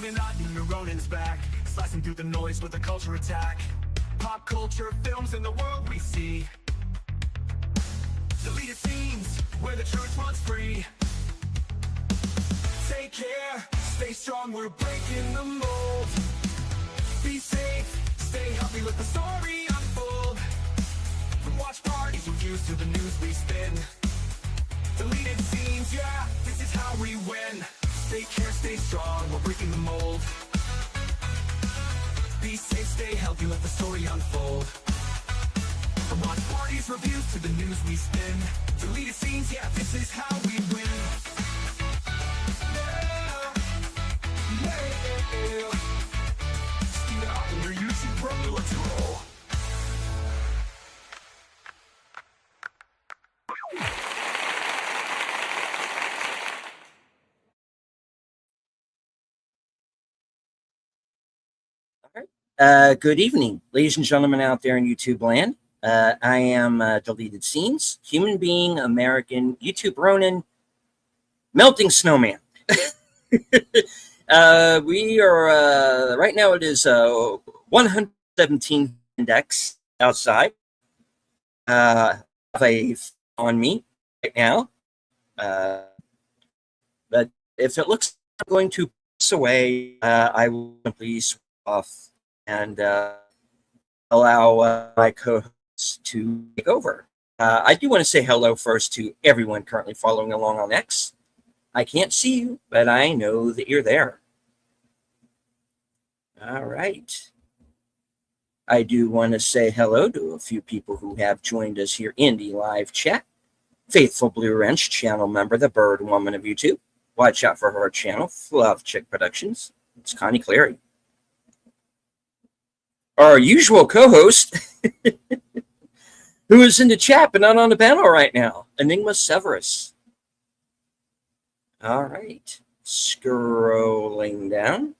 Illuminati, Ronin's back, slicing through the noise with a culture attack. Pop culture films in the world we see. Deleted scenes where the truth runs free. Take care, stay strong, we're breaking the mold. Be safe, stay healthy, let the story unfold. From watch parties reviews to the news we spin. Deleted scenes, yeah, this is how we win. Take care, stay strong, we're breaking the mold. Be safe, stay healthy, let the story unfold. From watch parties, reviews to the news we spin. Deleted scenes, yeah, this is how we win. Yeah. Steam out on your YouTube, bro, let's roll. Good evening, ladies and gentlemen out there in YouTube land. I am Deleted Scenes, human being, American, YouTube Ronin, melting snowman. We are, right now it is 117 index outside. Have a on me right now. But if it looks like I'm going to pass away, I will simply switch off and allow my co-hosts to take over. I do want to say hello first to everyone currently following along on X. I can't see you, but I know that you're there. All right. I do want to say hello to a few people who have joined us here in the live chat. Faithful Blue Wrench, channel member, the Bird Woman of YouTube. Watch out for her channel, Fluff Chick Productions. It's Connie Clary. Our usual co-host, who is in the chat but not on the panel right now, Enigma Severus. All right, scrolling down.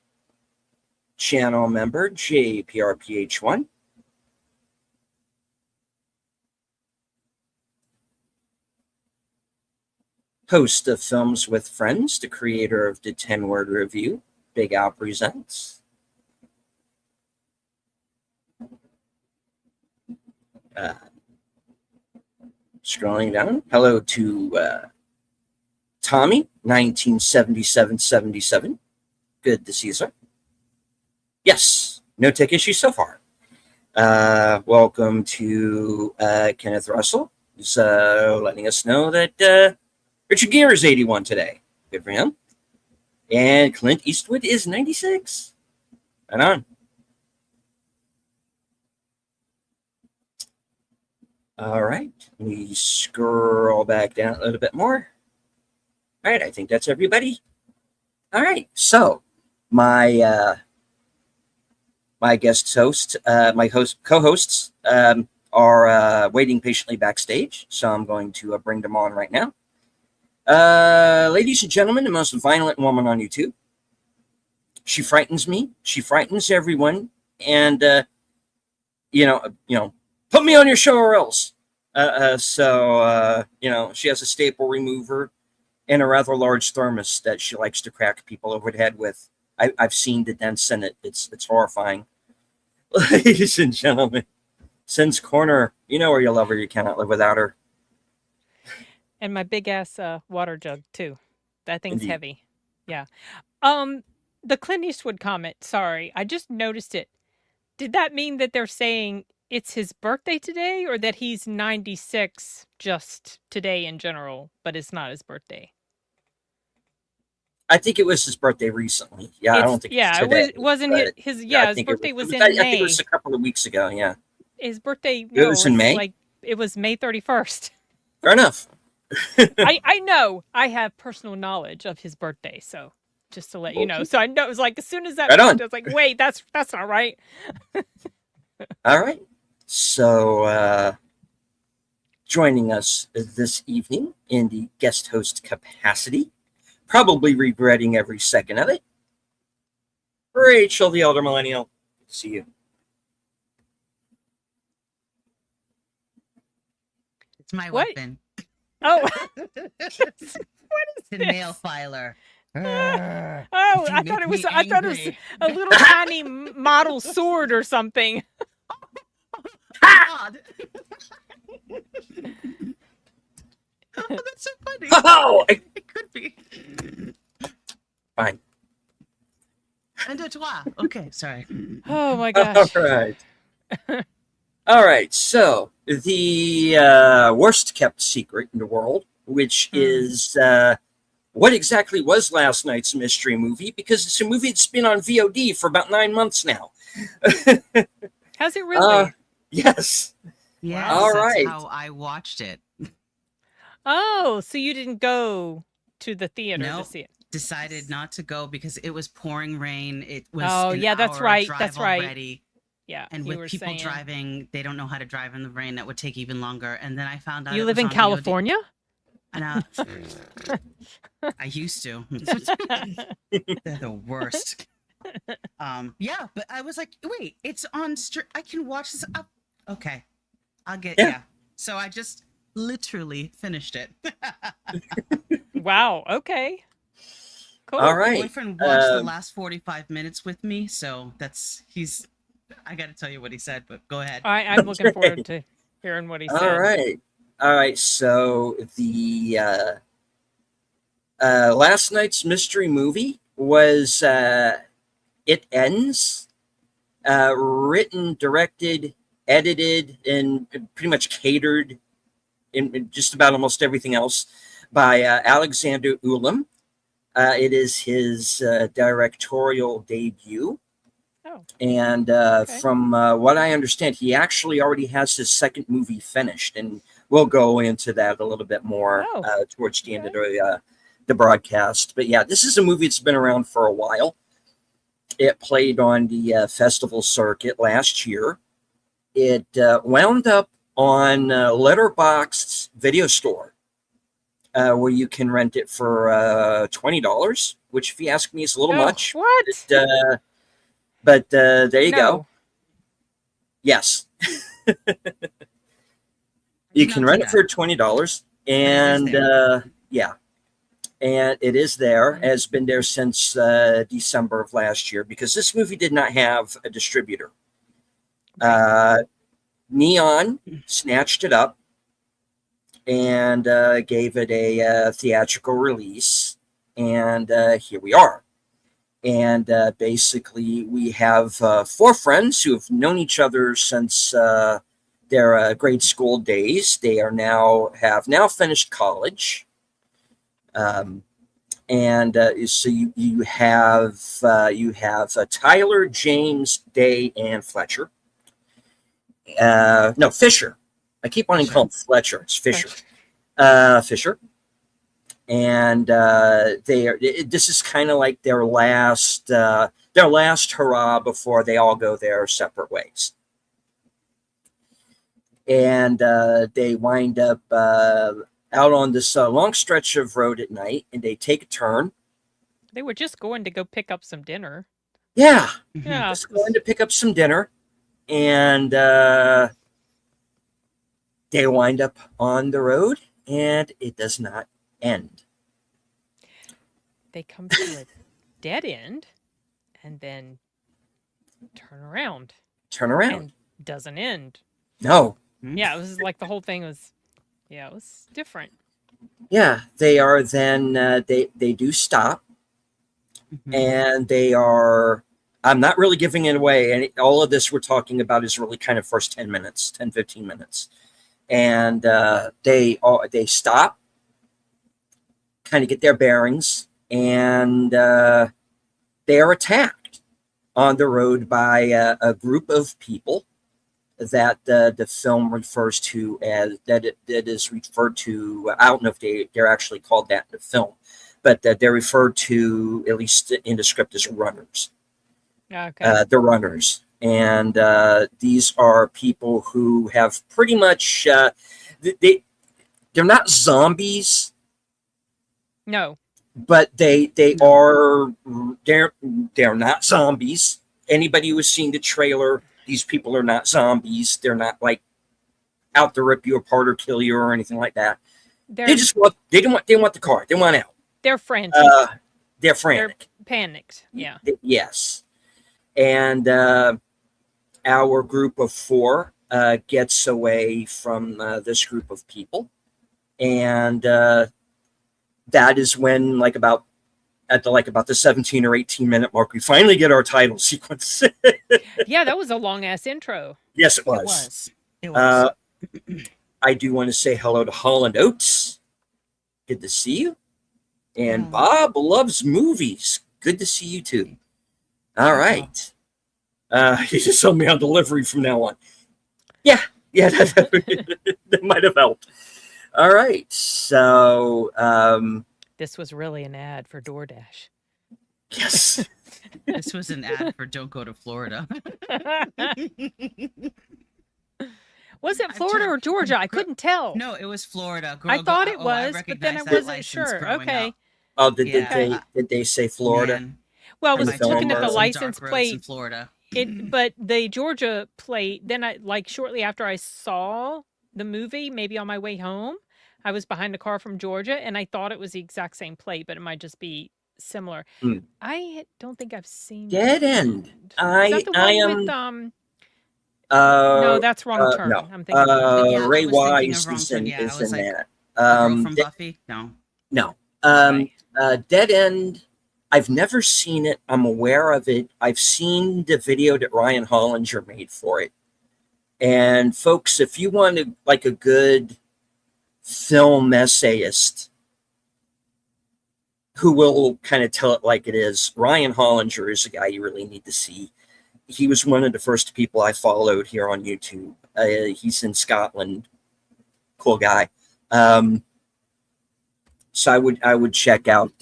Channel member, JPRPH1. Host of Films with Friends, the creator of the 10-Word Review, Big Al Presents. Scrolling down, hello to Tommy, 1977-77. Good to see you, sir. Yes, no tech issues so far. Welcome to Kenneth Russell, who's letting us know that Richard Gere is 81 today. Good for him. And Clint Eastwood is 96. Right on. All right, we scroll back down a little bit more. All right, I think that's everybody. All right, so my my guest host, co-hosts are waiting patiently backstage, so I'm going to bring them on right now. Ladies and gentlemen, the most violent woman on YouTube. She frightens me. She frightens everyone, and you know. Put me on your show or else. So she has a staple remover and a rather large thermos that she likes to crack people over the head with. I've seen the dents in it. It's horrifying. Ladies and gentlemen, Sin's Corner, you know where you love her. You cannot live without her. And my big ass water jug too. That thing's Indeed. heavy. Yeah. The Clint Eastwood comment. Sorry, I just noticed it. Did that mean that they're saying it's his birthday today, or that he's 96 just today in general, but it's not his birthday? I think it was his birthday recently. Yeah, I don't think yeah, it's today, it wasn't his. Yeah, his birthday was in May. May. I think it was a couple of weeks ago. Yeah, his birthday. No, it was in May. Like it was May 31st. Fair enough. I know. I have personal knowledge of his birthday, so just to let you know. So I know it was like as soon as that happened, I was like, wait, that's not right. All right. So joining us this evening in the guest host capacity, probably regretting every second of it, Rachel, the Elder Millennial. Good to see you. It's my weapon. Oh. What is the nail filer. Oh, You I make thought it was. me I thought it was angry. a little tiny model sword or something. God. Oh, that's so funny. Oh, It could be. fine. Un, deux, trois. Okay, sorry. Oh my All gosh. right. All right. So the worst kept secret in the world, which is what exactly was last night's mystery movie? Because it's a movie that's been on VOD for about 9 months now. Has it really? Yes. Yes, All that's right. how I watched it. Oh, so you didn't go to the theater to Nope. see it? Decided not to go because it was pouring rain. It was Oh, an yeah, that's hour right, drive that's right. already. Yeah, And you with were people saying. driving, they don't know how to drive in the rain. That would take even longer. And then I found out You it live was in on VOD. California? And I used to. They're the worst. Yeah, but I was like, wait, it's on. I can watch this. Okay, I'll get. Yeah. Yeah. So I just literally finished it. Wow. Okay. Cool. All My right. boyfriend watched the Um, last 45 minutes with me, so he's. I got to tell you what he said, but go ahead. I'm looking Okay. forward to hearing what he said. All right. All right. So the last night's mystery movie was It Ends, written, directed, edited, and pretty much catered in just about almost everything else by Alexander Ulam. It is his directorial debut. Oh. And Okay. from what I understand, he actually already has his second movie finished, and we'll go into that a little bit more Oh, towards the end of the broadcast. But yeah, this is a movie that's been around for a while. It played on the festival circuit last year. It wound up on Letterboxd's video store, where you can rent it for $20, which, if you ask me, is a little Oh, much. what? But there you go. No. Yes, I you did can not rent see it for $20, and yeah, and it is there. Has been there since December of last year, because this movie did not have a distributor. Neon snatched it up and gave it a theatrical release, and here we are. And basically, we have four friends who have known each other since their grade school days. They have now finished college, and so you have Tyler, James, Day, and Fletcher. No, Fisher. I keep wanting to call him Fletcher. It's Fisher. Fisher. And this is kind of like their last hurrah before they all go their separate ways. And they wind up out on this long stretch of road at night, and they take a turn. They were just going to go pick up some dinner. Yeah, Yeah. just going to pick up some dinner, and they wind up on the road, and it does not end. They come to a dead end and then turn around Turn around. and doesn't end. No. Yeah, it was like the whole thing was, it was different. Yeah, they are then, they do stop, and they are, I'm not really giving it away. And all of this we're talking about is really kind of first 10 minutes, 10, 15 minutes. And they stop, kind of get their bearings, and they are attacked on the road by a group of people that the film refers to as, that is referred to, I don't know if they're actually called that in the film, but they're referred to, at least in the script, as runners. Okay. The runners. And these are people who have pretty much, they're not zombies, No. but they're not zombies. Anybody who has seen the trailer, these people are not zombies. They're not like out to rip you apart or kill you or anything like that. They're They want the car. They want out. they're frantic. They're They're frantic. panicked. Yeah. Yes. And our group of four gets away from this group of people. And that is when, about the 17 or 18 minute mark, we finally get our title sequence. Yeah, that was a long ass intro. Yes, it It was. was. It was. I do want to say hello to Holland Oates. Good to see you. And Oh. Bob loves movies. Good to see you too. All right. He just told me on delivery from now on. Yeah, that might have helped. All right. So, This was really an ad for DoorDash. yes. This was an ad for Don't Go to Florida. Was it I'm Florida trying- or Georgia? I couldn't tell. No, it was Florida. I thought it I was, but then I recognized that wasn't license sure. growing Okay. up. Oh, Yeah. did they say Florida? Man, Well, I And was the my film looking at the was some license dark roads in plate. Florida. But the Georgia plate, then I shortly after I saw the movie, maybe on my way home, I was behind a car from Georgia and I thought it was the exact same plate, but it might just be similar. Hmm. I don't think I've seen Dead End. Is that the one with no, that's Wrong Turn. No. I'm thinking of Yeah, I Ray was thinking Wise of Wrong is Turn. in, Yeah, I is was in like, that. the girl from De- Buffy? No. no. Okay. Dead End. I've never seen it. I'm aware of it. I've seen the video that Ryan Hollinger made for it. And folks, if you want to, like a good film essayist who will kind of tell it like it is, Ryan Hollinger is a guy you really need to see. He was one of the first people I followed here on YouTube. He's in Scotland. Cool guy. So I would check out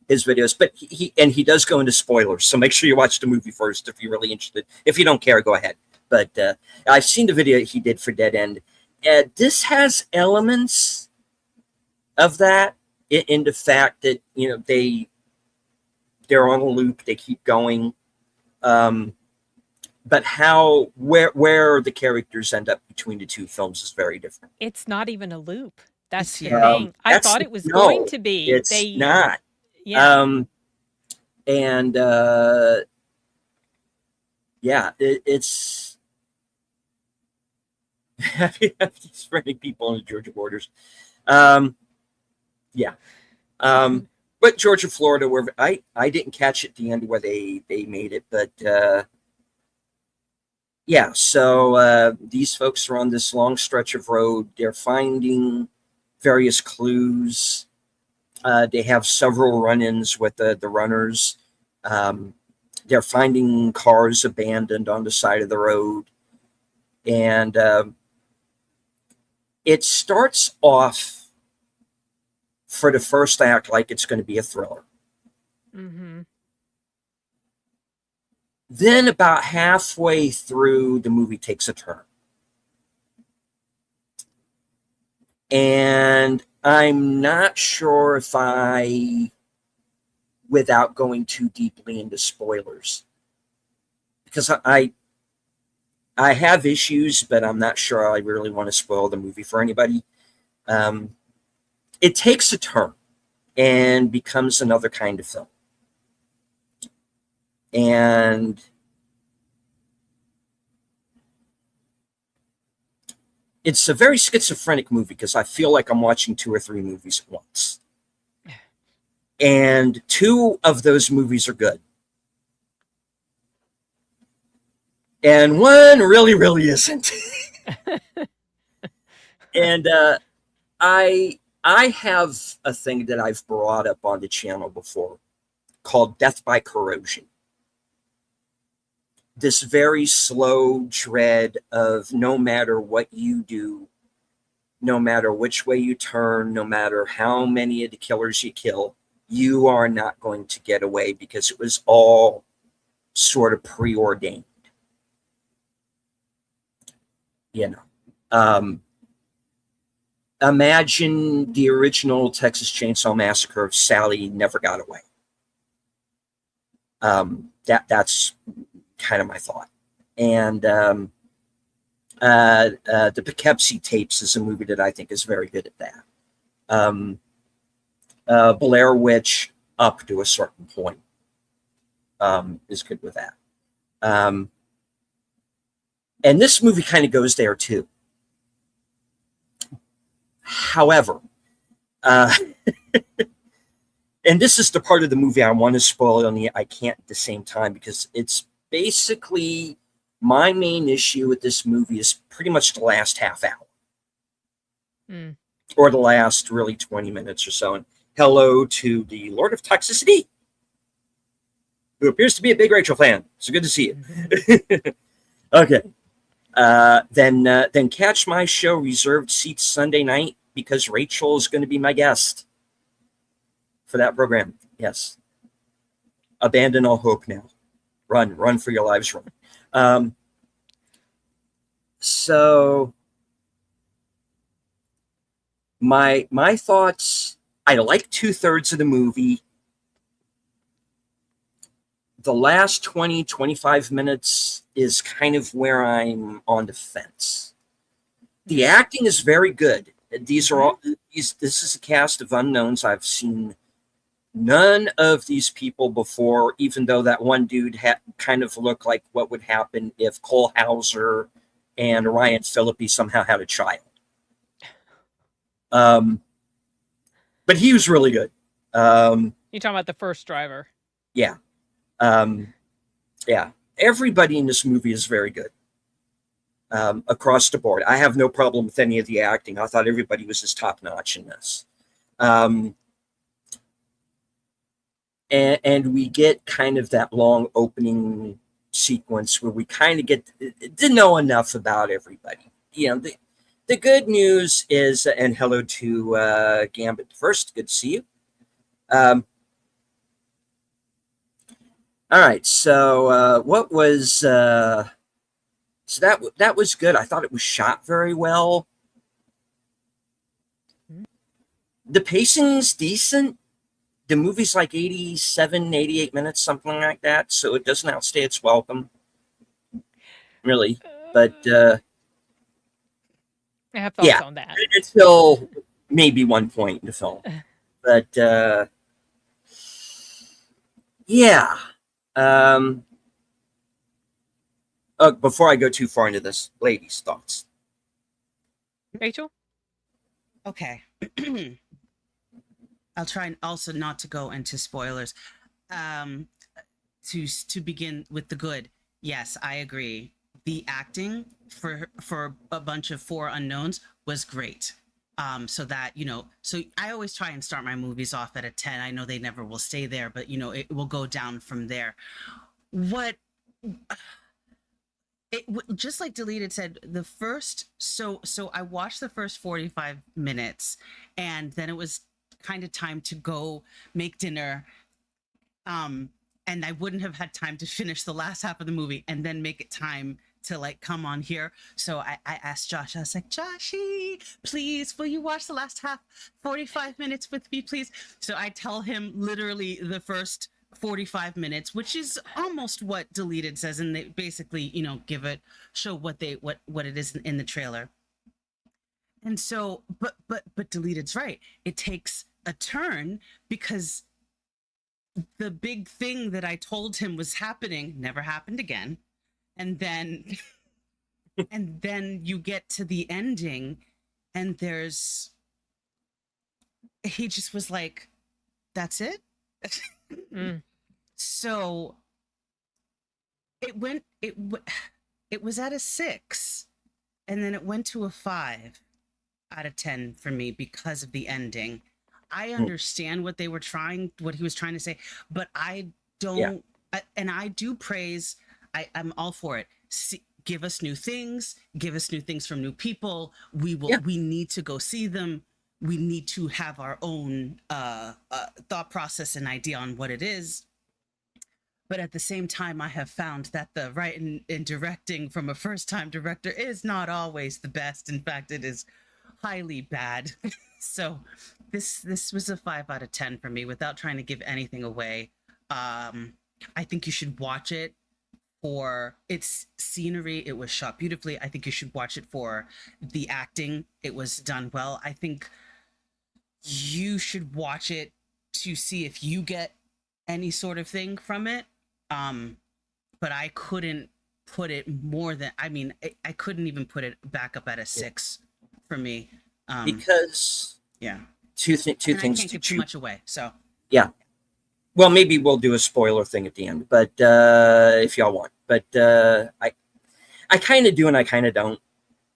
his videos, but he does go into spoilers. So make sure you watch the movie first if you're really interested. If you don't care, go ahead. But I've seen the video he did for Dead End. This has elements of that in the fact that they're on a loop, they keep going. But where the characters end up between the two films is very different. It's not even a loop. That's the Yeah. thing. I thought it was going to be. It's not. Yeah. And yeah, it's these friendly people on the Georgia borders. Yeah. But Georgia, Florida, where I didn't catch at the end where they made it, but yeah. So these folks are on this long stretch of road. They're finding various clues. They have several run-ins with the runners. They're finding cars abandoned on the side of the road. And it starts off for the first act like it's going to be a thriller. Mm-hmm. Then about halfway through, the movie takes a turn. And I'm not sure if without going too deeply into spoilers, because I have issues, but I'm not sure I really want to spoil the movie for anybody. It takes a turn and becomes another kind of film. And it's a very schizophrenic movie because I feel like I'm watching 2 or 3 movies at once. And 2 of those movies are good. And 1 really, really isn't. And I have a thing that I've brought up on the channel before called Death by Corrosion. This very slow dread of no matter what you do, no matter which way you turn, no matter how many of the killers you kill, you are not going to get away because it was all sort of preordained. Imagine the original Texas Chainsaw Massacre if Sally never got away. That's kind of my thought. And the Poughkeepsie Tapes is a movie that I think is very good at that. Blair Witch up to a certain point is good with that. And this movie kind of goes there too. However, and this is the part of the movie I want to spoil, and I can't at the same time, because it's basically my main issue with this movie is pretty much the last half hour. Mm. Or the last really 20 minutes or so. And hello to the Lord of Toxicity, who appears to be a big Rachel fan. So good to see you. Okay. Then catch my show Reserved Seats Sunday night, because Rachel is going to be my guest for that program. Yes. Abandon all hope now. Run for your lives, run. So my thoughts, I like 2/3 of the movie. The last 20, 25 minutes is kind of where I'm on the fence. The acting is very good. This is a cast of unknowns. I've seen none of these people before, even though that one dude kind of looked like what would happen if Cole Hauser and Ryan Phillippe somehow had a child. But he was really good. You're talking about the first driver. Yeah. Yeah. Everybody in this movie is very good. Across the board. I have no problem with any of the acting. I thought everybody was just top notch in this. And we get kind of that long opening sequence where we kind of get to know enough about everybody. You know, the good news is, and hello to Gambit first, good to see you. All right, so what was so that was good. I thought it was shot very well. The pacing's decent. The movie's like 87, 88 minutes, something like that, so it doesn't outstay its welcome, really. But I have thoughts on that. Until maybe one point in the film. But yeah. Before I go too far into this, ladies' thoughts. Rachel? Okay. I'll try and also not to go into spoilers. To begin with the good, yes, I agree. The acting for a bunch of four unknowns was great. So that, you know, so I always try and start my movies off at a 10. I know they never will stay there, but you know, it will go down from there. Just like Deleted said, the first, so I watched the first 45 minutes, and then it was kind of time to go make dinner. And I wouldn't have had time to finish the last half of the movie and then make it time to like come on here. So I asked Josh, I was like, Joshy, please, will you watch the last half 45 minutes with me, please? So I tell him literally the first 45 minutes, which is almost what Deleted says, and they basically, you know, show what it is in the trailer. And so, but Deleted's right. It takes a turn, because the big thing that I told him was happening never happened again. And then and then you get to the ending, and he just was like, that's it. So it was at a 6, and then it went to a 5 out of 10 for me because of the ending. I understand what he was trying to say, but I don't. Yeah. And I do praise. I'm all for it. Give us new things. Give us new things from new people. We will. Yeah. We need to go see them. We need to have our own thought process and idea on what it is. But at the same time, I have found that the writing and directing from a first-time director is not always the best. In fact, it is highly bad. So this was a 5 out of 10 for me, without trying to give anything away. I think you should watch it for its scenery. It was shot beautifully. I think you should watch it for the acting. It was done well. I think you should watch it to see if you get any sort of thing from it. But I couldn't put it more than, I mean, I couldn't even put it back up at a 6 for me. Because Yeah. two And I things can't to give too choose. much away. So Yeah. Well, maybe we'll do a spoiler thing at the end, but if y'all want. But I kind of do and I kind of don't.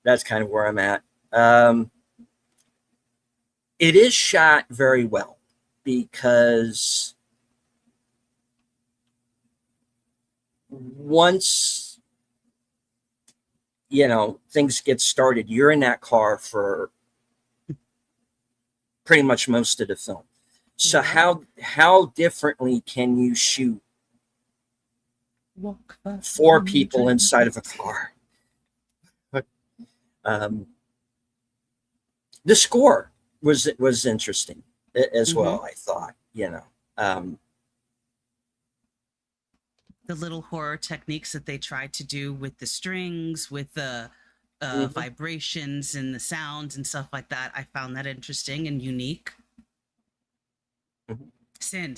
That's kind of where I'm at. It is shot very well because once things get started, you're in that car for pretty much most of the film. So how differently can you shoot walk 4 people inside of a car? The score was interesting as well. I thought, the little horror techniques that they tried to do with the strings, with the vibrations and the sounds and stuff like that. I found that interesting and unique. Sin.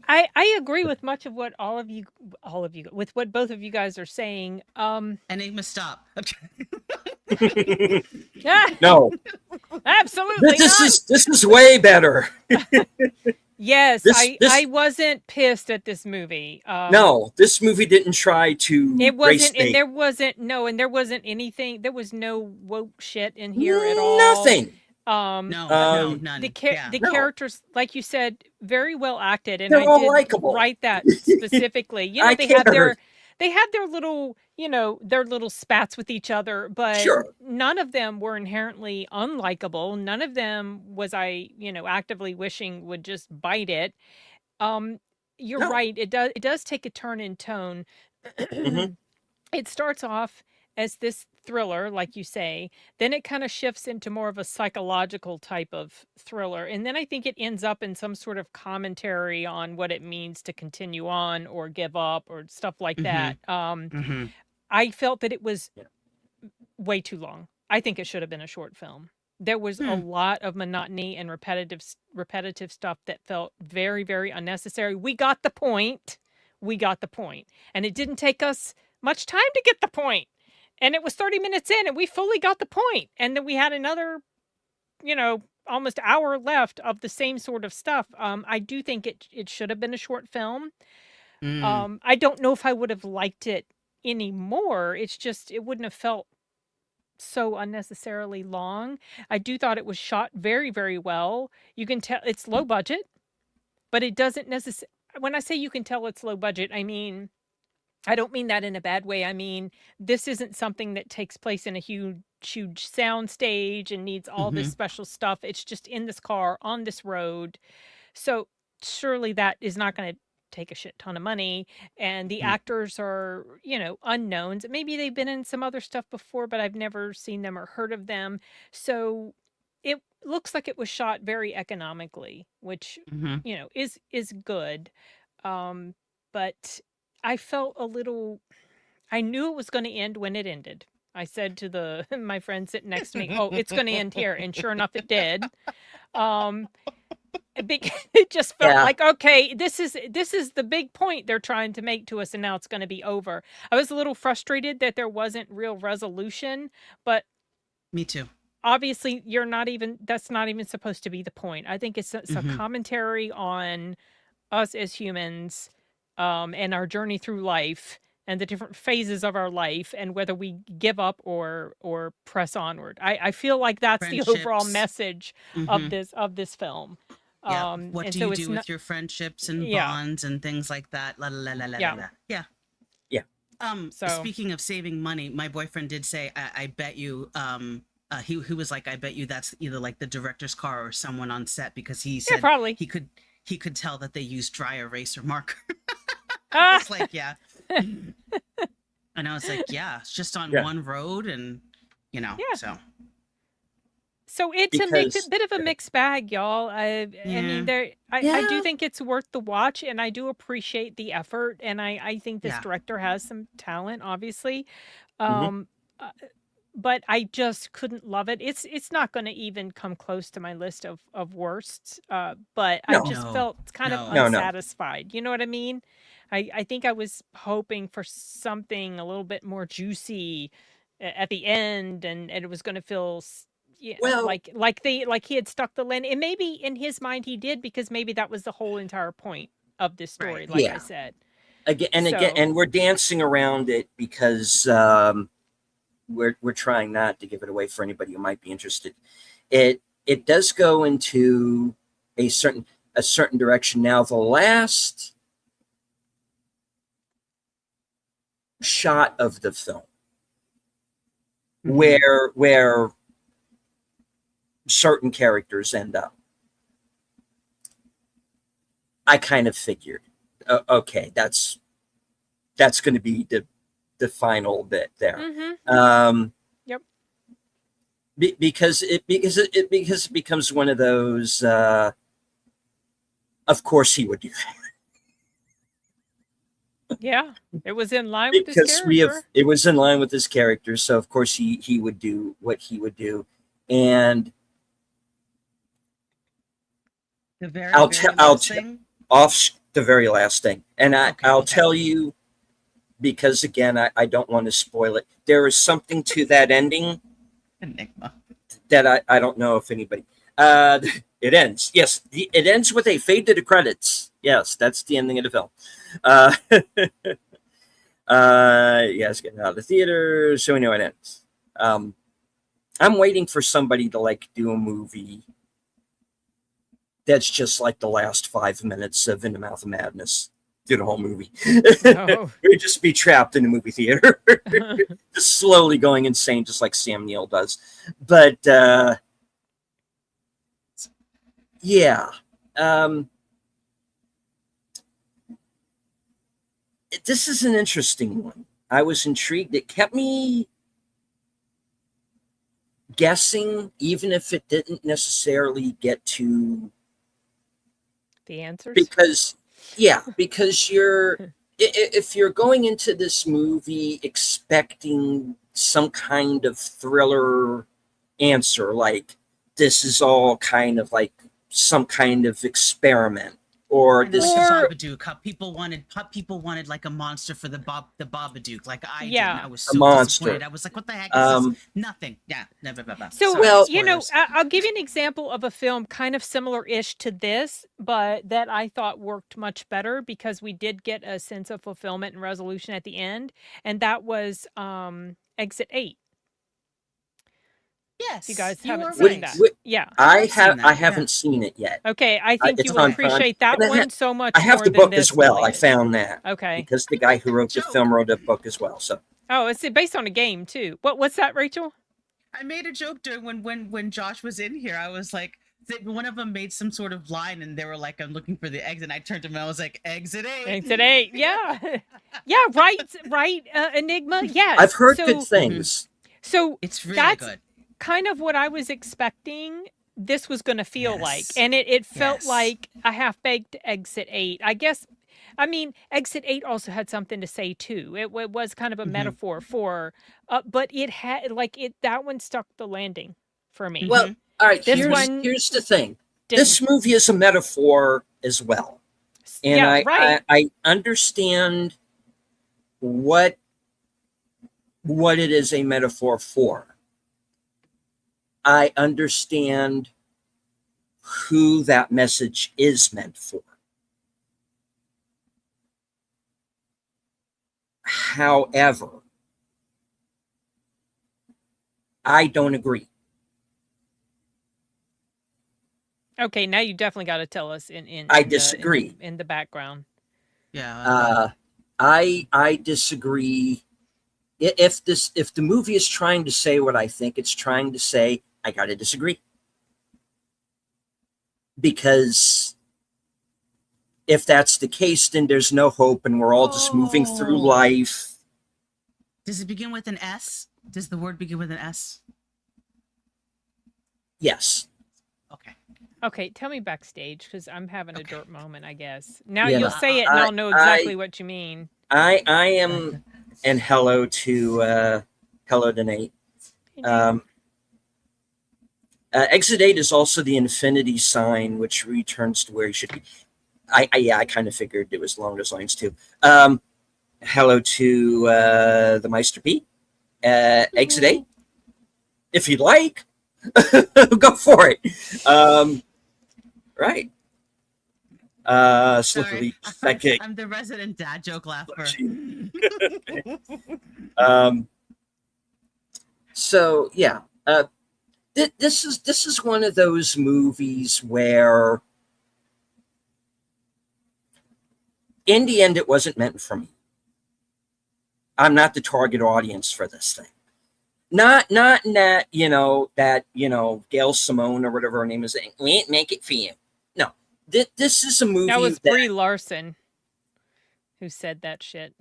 I agree with much of what with what both of you guys are saying. Enigma, stop. No, Absolutely this is way better. Yes, This- I wasn't pissed at this movie. No, this movie didn't try to It race wasn't, and bait. there wasn't anything. There was no woke shit in here at all. Nothing. Um, No, none. the No. characters, like you said, very well acted, and They're I all did likable. write that specifically. I they have cared. their little, their little spats with each other, but Sure. none of them were inherently unlikable. None of them was I, actively wishing would just bite it. You're No. right. It does take a turn in tone. Mhm. It starts off as this thriller, like you say, then it kind of shifts into more of a psychological type of thriller. And then I think it ends up in some sort of commentary on what it means to continue on or give up or stuff like that. I felt that it was Yeah. way too long. I think it should have been a short film. There was a lot of monotony and repetitive stuff that felt very, very unnecessary. We got the point. And it didn't take us much time to get the point. And it was 30 minutes in and we fully got the point. And then we had another, almost hour left of the same sort of stuff. I do think it should have been a short film. I don't know if I would have liked it anymore. It's just, it wouldn't have felt so unnecessarily long. I do thought it was shot very, very well. You can tell it's low budget, but it doesn't necessarily, when I say you can tell it's low budget, I don't mean that in a bad way. I mean, this isn't something that takes place in a huge sound stage and needs all this special stuff. It's just in this car on this road. So surely that is not going to take a shit ton of money. And the actors are, unknowns. Maybe they've been in some other stuff before, but I've never seen them or heard of them. So it looks like it was shot very economically, which, is good. But I felt a little, I knew it was going to end when it ended. I said to my friend sitting next to me, "Oh, it's going to end here," and sure enough, it did. It just felt like, okay, this is the big point they're trying to make to us, and now it's going to be over. I was a little frustrated that there wasn't real resolution, but Me too. obviously, that's not even supposed to be the point. I think it's a commentary on us as humans. And our journey through life and the different phases of our life and whether we give up or press onward. I feel like that's the overall Friendships. message of this film. Yeah. What and do so you it's do not, with your friendships and Yeah. bonds and things like that? La, la, la, la, Yeah. la, la. Yeah. Yeah. So- Speaking of saving money, my boyfriend did say, I bet you, he was like, I bet you that's either like the director's car or someone on set, because he said probably. he could tell that they used dry erase or marker. Ah! It's like, yeah. And I was like, yeah, it's just on Yeah. one road, and Yeah. so So it's Because- a bit of a mixed bag, y'all. I mean, I do Yeah. think it's worth the watch, and I do appreciate the effort, and I think this Yeah. director has some talent, obviously. Mhm. Um, uh, but I just couldn't love it. It's not going to even come close to my list of worsts. But I No, just No, felt kind of no. no. unsatisfied. You know what I mean? I think I was hoping for something a little bit more juicy at the end, and it was going to feel yeah, Well, like he had stuck the landing, and maybe in his mind he did, because maybe that was the whole entire point of this Right. story. Like I yeah. said, Again, so and we're dancing around it because we're trying not to give it away for anybody who might be interested. It does go into a certain direction. Now, the last shot of the film, Mhm. where certain characters end up, I kind of figured, okay, that's going to be the final bit there. mm-hmm. Yep. Because it becomes one of those. Of course, he would do that Yeah, it was in line with this because character. it was in line with his character. So of course he would do what he would do, and The very, I'll very tell I'll last t- thing. off the very last thing, and Okay, I'll okay. tell you because again I don't want to spoil it. There is something to that ending Enigma. that I don't know if anybody. It ends. Yes, it ends with a fade to the credits. Yes, that's the ending of the film. Uh, yes, getting out of the theater, so we know it ends. I'm waiting for somebody to like do a movie that's just like the last 5 minutes of In the Mouth of Madness. Do the whole movie. Oh. We'd just be trapped in a movie theater, just slowly going insane, just like Sam Neill does. But yeah, this is an interesting one. I was intrigued. It kept me guessing, even if it didn't necessarily get to The answers. because if you're going into this movie expecting some kind of thriller answer, like this is all kind of like some kind of experiment, or Kind of this like Or- the Babadook. How people wanted like a monster for the Babadook, like I did. Yeah. And I was A so monster. disappointed. I was like, what the heck is this? um Nothing. Yeah, never. So, Sorry, Well- you know, spoilers. I'll give you an example of a film kind of similar-ish to this, but that I thought worked much better because we did get a sense of fulfillment and resolution at the end, and that was Exit 8. Yes, You guys you haven't are seen right. that. Wh- Yeah. I I've seen that, I yeah. haven't seen it yet. Okay, I think it's you will on Prime. appreciate that And I one so much I have more the than book this as well. I related. found that Okay. because the guy who wrote the Joke. film wrote a book as well. So Oh, it's based on a game too. What's that, Rachel? I made a joke during when Josh was in here. I was like, one of them made some sort of line, and they were like, "I'm looking for the exit." And I turned to him, and I was like, "Exit 8." Exit 8. Yeah. Yeah, right, Enigma. Yes. I've heard so, good things. So It's really That's- good. kind of what I was expecting this was going to feel like. Yes. And it felt Yes. like a half-baked Exit 8. I guess, I mean, Exit 8 also had something to say too. It was kind of a Mhm. metaphor for, but it had, that one stuck the landing for me. Well, all right. This one Here's the thing. Didn't- This movie is a metaphor as well, and yeah, right. I understand what it is a metaphor for. I understand who that message is meant for. However, I don't agree. Okay, now you definitely got to tell us in I the- disagree. in the background. Yeah. I disagree. If the movie is trying to say what I think it's trying to say, I gotta disagree. Because if that's the case, then there's no hope, and we're all just moving through Oh. life. Does it begin with an S? Does the word begin with an S? Yes. Okay. Okay, tell me backstage because I'm having a dirt moment, I guess. Now Yeah, you'll say it and I'll know exactly I- what you mean. I am, and hello to Nate. Hey, dude. Exudate is also the infinity sign, which returns to where he should be. I kind of figured it was along those lines too. Hello to the Meister P. Exudate, if you'd like, go for it. Right. Slippery. Sorry, Okay. I'm the resident dad joke laugher. So yeah, this is one of those movies where, in the end, it wasn't meant for me. I'm not the target audience for this thing. Not in that Gail Simone or whatever her name is saying, we ain't make it for you. No, this is a movie That was Brie Larson who said that shit.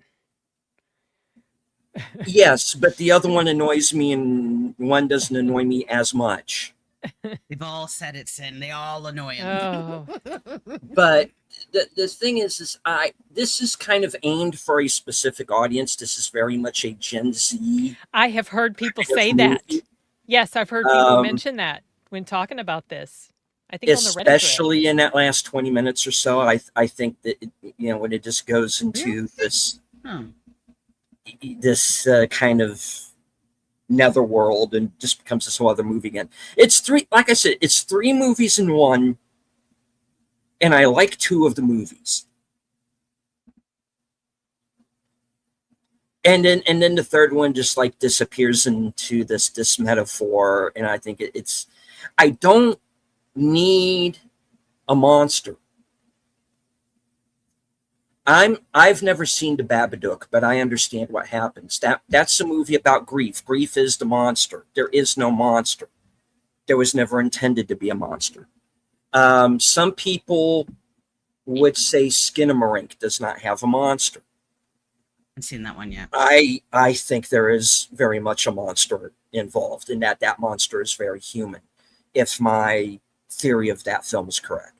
Yes, but the other one annoys me, and one doesn't annoy me as much. They've all said it, Sin. They all annoy him. Oh, But the thing is this is kind of aimed for a specific audience. This is very much a Gen Z. I have heard people kind of say that. movie. Yes, I've heard people mention that when talking about this. I think on the Reddit thread. Especially in that last 20 minutes or so, I think that when it just goes into this kind of netherworld and just becomes this whole other movie again. It's three, like I said, it's 3 movies in one, and I like 2 of the movies. And then the third one just like disappears into this metaphor, and I think it's I don't need a monster. I've never seen The Babadook, but I understand what happens. That's a movie about grief. Grief is the monster. There is no monster. There was never intended to be a monster. Some people would say Skinamarink does not have a monster. I haven't seen that one yet. I think there is very much a monster involved, in that monster is very human, if my theory of that film is correct.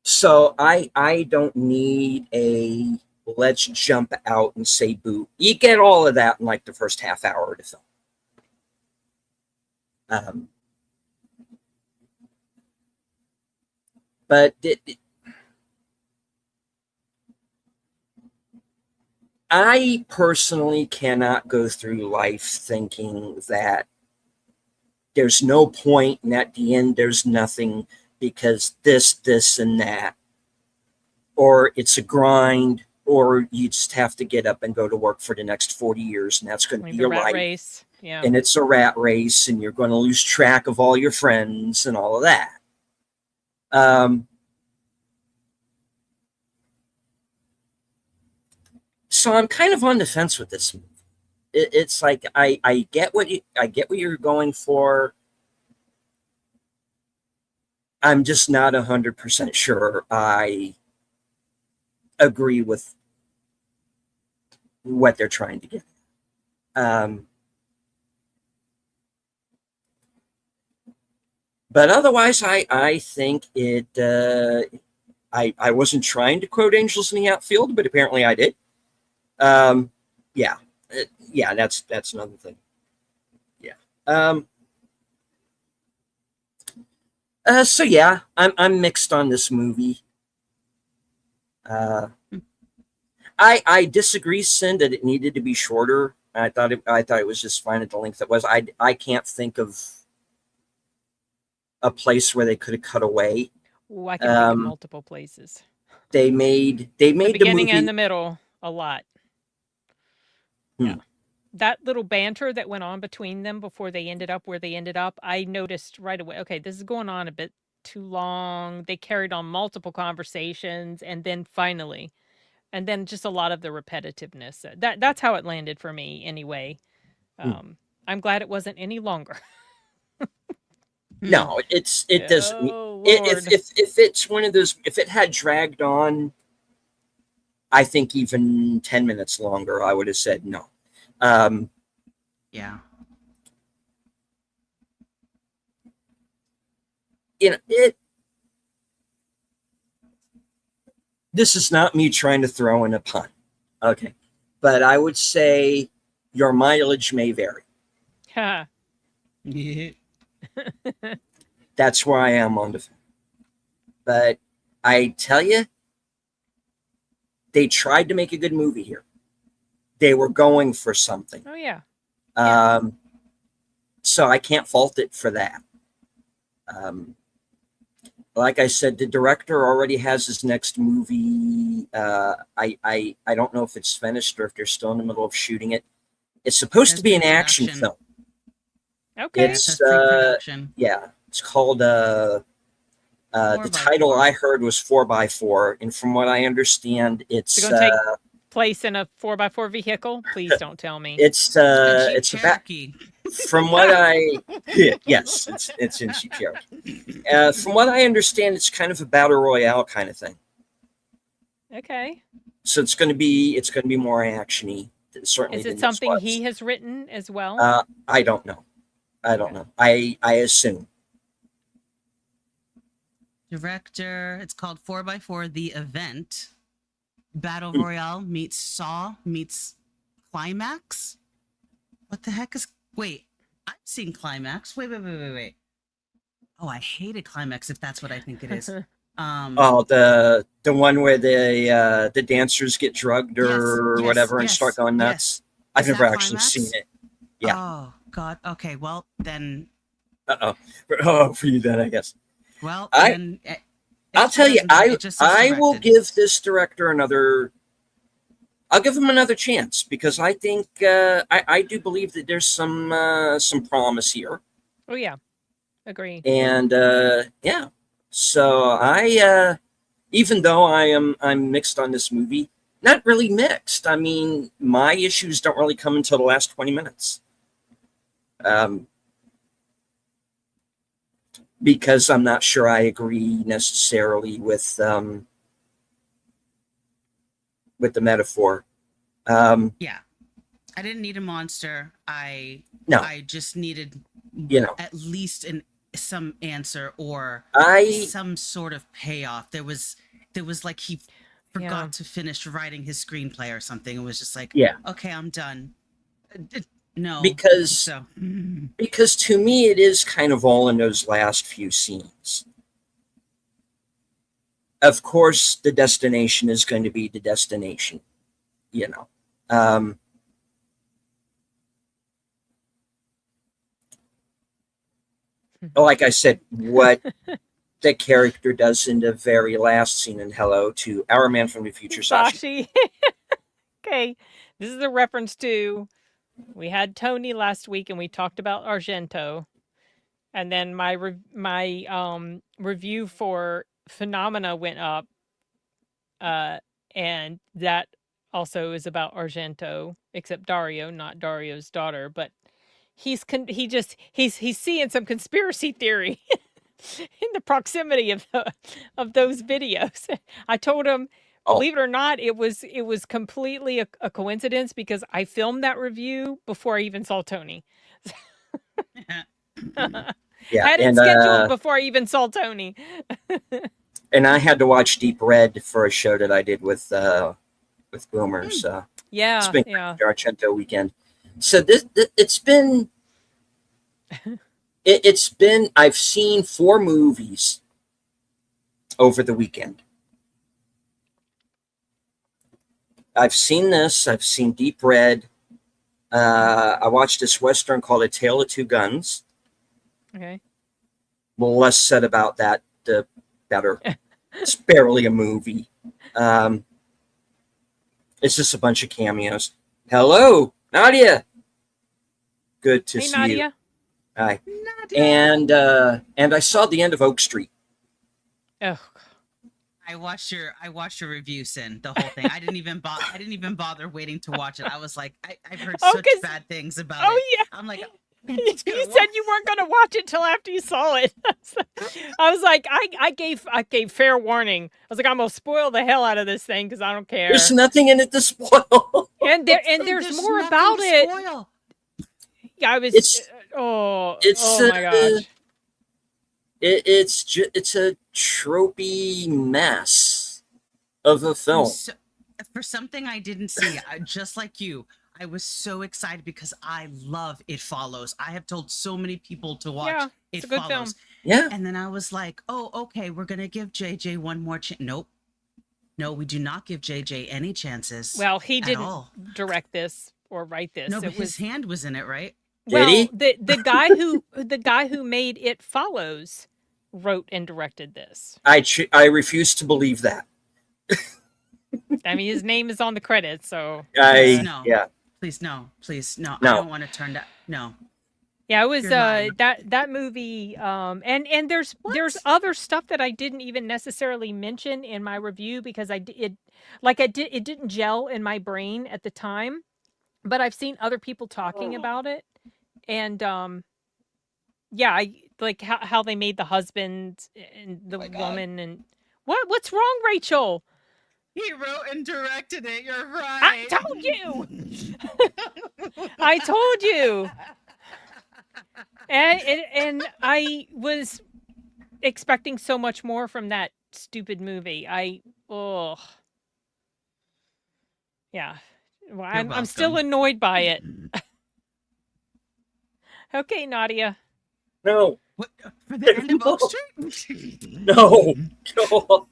So I don't need a let's jump out and say boo. You get all of that in like the first half hour of the film. But I personally cannot go through life thinking that there's no point and at the end there's nothing, because this, and that. Or it's a grind, or you just have to get up and go to work for the next 40 years, and that's going to be your life. Race. Yeah. And it's a rat race, and you're going to lose track of all your friends and all of that. So I'm kind of on the fence with this movie. It's like I get what you're going for. I'm just not 100% sure I agree with what they're trying to get. But otherwise, I think it. I wasn't trying to quote Angels in the Outfield, but apparently I did. Yeah, that's another thing. Yeah. So yeah, I'm mixed on this movie. I disagree, Sin, that it needed to be shorter. I thought it was just fine at the length it was. I can't think of a place where they could have cut away. Ooh, I can think of multiple places. They made The the beginning movie and the middle a lot. Yeah. That little banter that went on between them before they ended up where they ended up, I noticed right away, okay, this is going on a bit too long. They carried on multiple conversations, and then finally, and then just a lot of the repetitiveness. That's how it landed for me anyway. I'm glad it wasn't any longer. No, it doesn't. Oh, If it's one of those, if it had dragged on, I think even 10 minutes longer, I would have said no. Yeah. This is not me trying to throw in a pun. Okay. But I would say your mileage may vary. Ha. Yeah. That's where I am on the film. But I tell you, they tried to make a good movie here. They were going for something. Oh yeah. So I can't fault it for that. Like I said, the director already has his next movie. I don't know if it's finished or if they're still in the middle of shooting it. It's supposed to be an action Pre-production. film. Okay. It's That's pre-production. yeah, it's called the 4x4. title I heard was 4x4, and from what I understand, it's It's gonna take place in a 4x4 vehicle. Please don't tell me. it's A Jeep it's about Cherokee. from what I yes, it's in Jeep Cherokee. From what I understand, it's kind of a battle royale kind of thing. Okay. So it's going to be more actiony. Certainly, Is it than this something was. he has written as well? I don't know. I don't know. I assume. Director. It's called 4x4 The Event. Battle Hmm. Royale meets Saw meets Climax. What the heck is? Wait, I've seen Climax. Wait. Oh, I hated Climax. If that's what I think it is. Oh, the one where the dancers get drugged or Yes, whatever and yes, start going yes. nuts. I've Is never that actually Climax? seen it. Yeah. Oh God. Okay. Well then. Oh, for you then, I guess. Well I- then. I'll tell you, it just says I will directed. give this director another. I'll give him another chance because I think I do believe that there's some promise here, Oh yeah. Agree. and yeah. So I even though I'm mixed on this movie, not really mixed. I mean, my issues don't really come until the last 20 minutes. Because I'm not sure I agree necessarily with the metaphor. Yeah. I didn't need a monster. No. I just needed, You know. at least some answer or I some sort of payoff. There was like he forgot Yeah. to finish writing his screenplay or something. It was just like, Yeah. okay, I'm done. No, Because- so because to me it is kind of all in those last few scenes. Of course, the destination is going to be the destination, you know. Like I said, what the character does in the very last scene in Hello to Our Man from the Future, Sashi. Sashi. Okay. This is a reference to we had Tony last week and we talked about Argento. And then my review for Phenomena went up. And that also is about Argento, except Dario, not Dario's daughter, but he's seeing some conspiracy theory in the proximity of those videos. I told him, Oh. believe it or not, it was completely a coincidence because I filmed that review before I even saw Tony. Yeah, I had it and scheduled before I even saw Tony. and I had to watch Deep Red for a show that I did with Boomer. So Yeah, it's been yeah. the Argento weekend. So it's been it's been I've seen 4 movies over the weekend. I've seen this. I've seen Deep Red. I watched this Western called A Tale of Two Guns. Okay. The less said about that, the better. It's barely a movie. It's just a bunch of cameos. Hello, Nadia. Good to Hey, see Nadia. you. Hi. Nadia. And I saw the end of Oak Street. Oh, I watched your review, Sin, the whole thing. I didn't even bother waiting to watch it. I was like, I've heard Oh, such 'cause- bad things about oh it. yeah. I'm like, You said you weren't going to watch it till after you saw it. I was like, I gave fair warning. I was like, I'm gonna spoil the hell out of this thing because I don't care. There's nothing in it to spoil. And there's more nothing about to it. spoil. Yeah, I was. It's- oh my uh, gosh. It's a tropey mess of a film. for something I didn't see, just like you, I was so excited because I love It Follows. I have told so many people to watch Yeah, It it's a good Follows. film. Yeah. And then I was like, oh, okay, we're going to give JJ one more chance. Nope. No, we do not give JJ any chances Well, he at didn't all. direct this or write this. No, but It his was hand was in it, right? Did he? the guy who made It Follows wrote and directed this. I refuse to believe that. I mean, his name is on the credits, so No. Yeah. Please, no. Please, no. No. I don't want to turn that. No. yeah, it was You're lying. that movie. And there's other stuff that I didn't even necessarily mention in my review because it didn't gel in my brain at the time, but I've seen other people talking about it, and yeah, I like how they made the husband and the my God. woman and what's wrong, Rachel? He wrote and directed it. You're right. I told you. I told you. And I was expecting so much more from that stupid movie. Yeah. Well, I'm still welcome. annoyed by it. Okay, Nadia. No. What, for the end of Oak No. Street? No. No.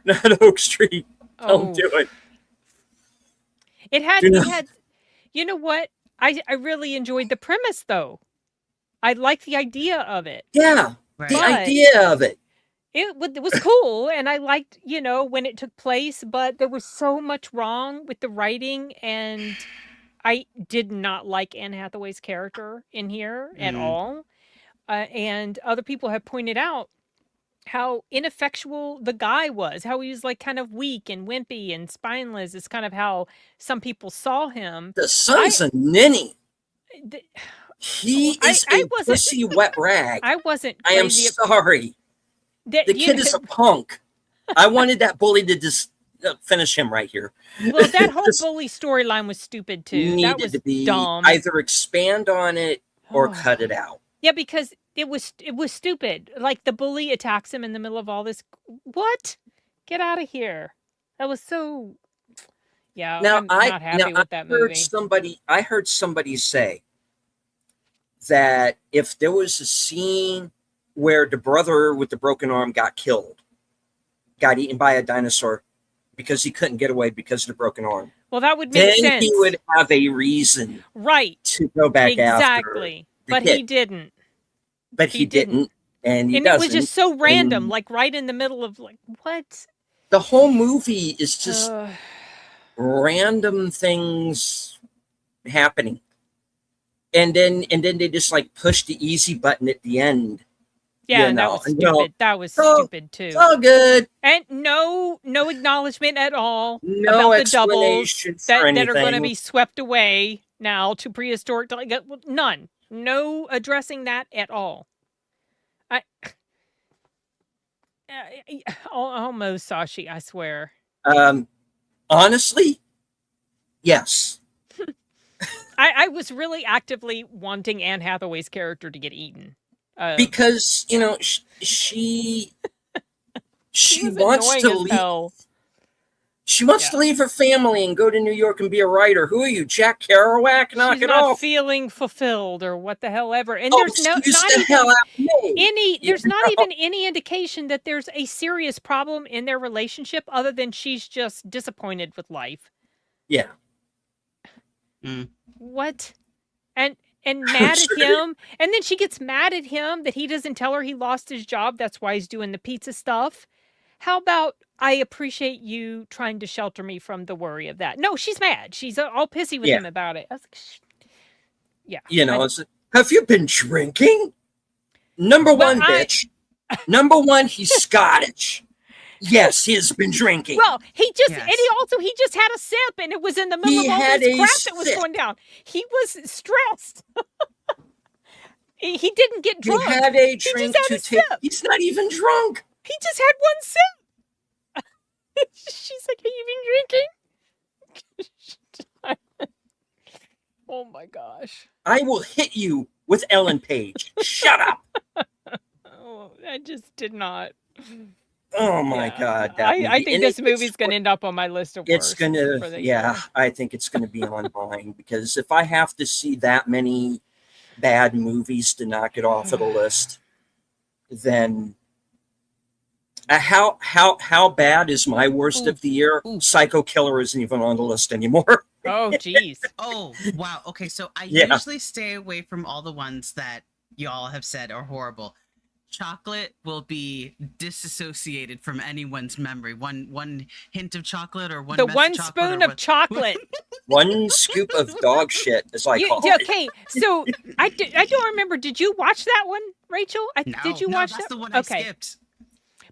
Not Oak Street. Oh, Don't do it. it had Do it not- had. You know what? I really enjoyed the premise though. I liked the idea of it. Yeah. Right. The But- idea of it. It was cool, and I liked, when it took place, but there was so much wrong with the writing, and I did not like Anne Hathaway's character in here at Mm. all. And other people have pointed out how ineffectual the guy was, how he was like kind of weak and wimpy and spineless. Is kind of how some people saw him. The son's a ninny. Th- He I- is I a wasn't- pussy wet rag. I wasn't I am crazy. sorry. The kid is a punk. I wanted that bully to just finish him right here. Well, that whole Just bully storyline was stupid too. That needed was to be dumb. either expand on it or Oh. cut it out. Yeah, because it was stupid. Like the bully attacks him in the middle of all this. What? Get out of here! That was so. Yeah, Now I'm not happy with that movie. I heard somebody say that if there was a scene where the brother with the broken arm got eaten by a dinosaur because he couldn't get away because of the broken arm, Well, that would then make sense, he would have a reason right? to go back after. Exactly, the but kid. he didn't, But he he didn't. didn't, and he and doesn't. it was just so random, and- like right in the middle of like what? The whole movie is just Ugh. random things happening, and then they just like push the easy button at the end. Yeah, you that know, was and, stupid. That was so- stupid too. It's all good. And no acknowledgement at all No about the doubles explanation for that anything. are going to be swept away now to prehistoric. None. No addressing that at all. Almost Sashi, I swear. Honestly, yes. I was really actively wanting Anne Hathaway's character to get eaten. Because she was wants annoying to as leave. hell. She wants Yeah. to leave her family and go to New York and be a writer. Who are you, Jack Kerouac? Knock She's it not off. feeling fulfilled or what the hell ever. And Oh, there's not excuse the even hell out of me. there's You not know? even any indication that there's a serious problem in their relationship other than she's just disappointed with life. Yeah. What? And mad at him, and then she gets mad at him that he doesn't tell her he lost his job. That's why he's doing the pizza stuff. How about I appreciate you trying to shelter me from the worry of that? No, she's mad. She's all pissy with Yeah. him about it. I was like, yeah. You know, have you been drinking? Number Well, one, bitch. Number one, he's Scottish. Yes, he has been drinking. Well, he Yes. he just had a sip, and it was in the middle He of all had this a crap that was sip. going down. He was stressed. he didn't get he drunk. had a just drink had to a take. sip. He's not even drunk. He just had one sip. She's like, "Have you been drinking?" Oh my gosh. I will hit you with Ellen Page. Shut up. Oh, I just did not. Oh my Yeah. God, that I movie. think And this it's movie's going to end up on my list of it's worst gonna, for the yeah, year. I think it's gonna be on mine because if I have to see that many bad movies to knock it off of the list, then how bad is my worst Ooh, of the year? ooh. Psycho Killer isn't even on the list anymore. Oh, geez. Oh, wow. Okay, so I Yeah. usually stay away from all the ones that y'all have said are horrible. Chocolate will be disassociated from anyone's memory. One hint of chocolate or one The mess one of chocolate spoon or of what? chocolate. One scoop of dog shit, as I call it. Okay, so I don't remember. Did you watch that one, Rachel? Did you No, watch that's that? the one I Okay, skipped.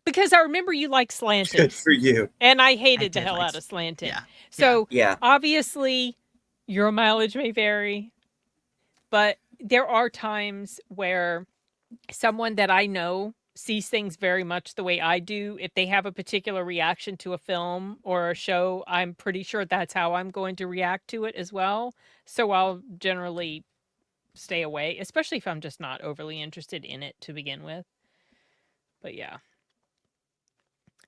because I remember you like Good slanted, for you. and I I hated the did hell like out of slanted. yeah. So Yeah. obviously, your mileage may vary, but there are times where someone that I know sees things very much the way I do. If they have a particular reaction to a film or a show, I'm pretty sure that's how I'm going to react to it as well. So I'll generally stay away, especially if I'm just not overly interested in it to begin with. But yeah.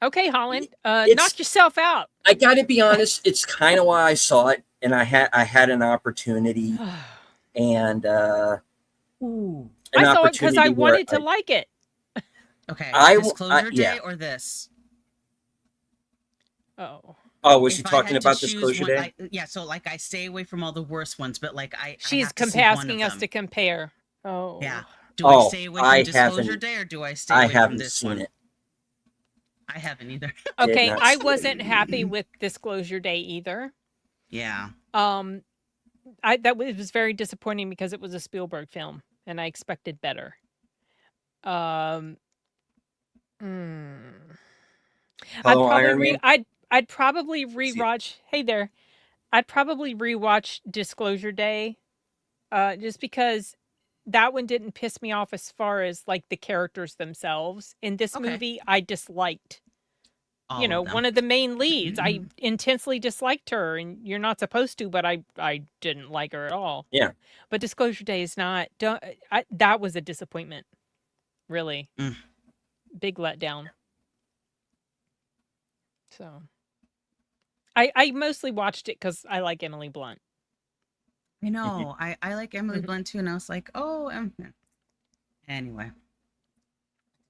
Okay, Holland, It's knock yourself out. I gotta be honest, it's kind of why I saw it and I had an opportunity and Ooh. I saw it because I opportunity where wanted to like it. Okay. I Disclosure yeah. Day or this? Oh, Oh, was he If I talking had to about choose Disclosure one, Day? yeah. So like I stay away from all the worst ones, but like I she's have to see one of asking us them. to compare. Oh, Yeah. Do I Oh, stay away from I Disclosure haven't Day or do I stay I away from haven't this seen one? it. I haven't either. Okay, not I see it. wasn't happy with Disclosure Day either. Yeah. It was very disappointing because it was a Spielberg film and I expected better. Um, hmm. Hello, Iron Man. I'd probably rewatch. Hey there, I'd probably rewatch Disclosure Day, just because that one didn't piss me off as far as like the characters themselves. In this Okay. movie, I disliked. All of them. One of the main leads. I intensely disliked her, and you're not supposed to, but I didn't like her at all. Yeah. But Disclosure Day is not. That was a disappointment. Really, Mm. big letdown. So, I mostly watched it because I like Emily Blunt. I know. I like Emily Blunt too, and I was like, oh, anyway.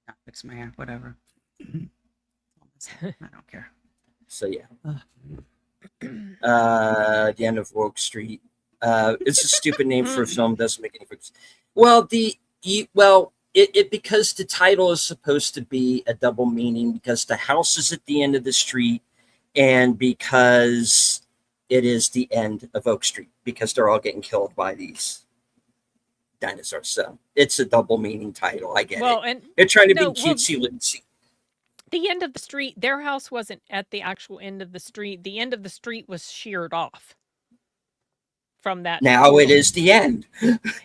Not fix my hair, whatever. I don't care. So yeah. Ugh. The End of Woke Street. It's a stupid name for a film. Doesn't make any sense. Well, it because the title is supposed to be a double meaning because the house is at the end of the street, and because it is the end of Oak Street because they're all getting killed by these dinosaurs. So it's a double meaning title. I get Well, it. and They're trying to no, be well, cutesy litzy. the end of the street, their house wasn't at the actual end of the street. The end of the street was sheared off from that. Now it is the end.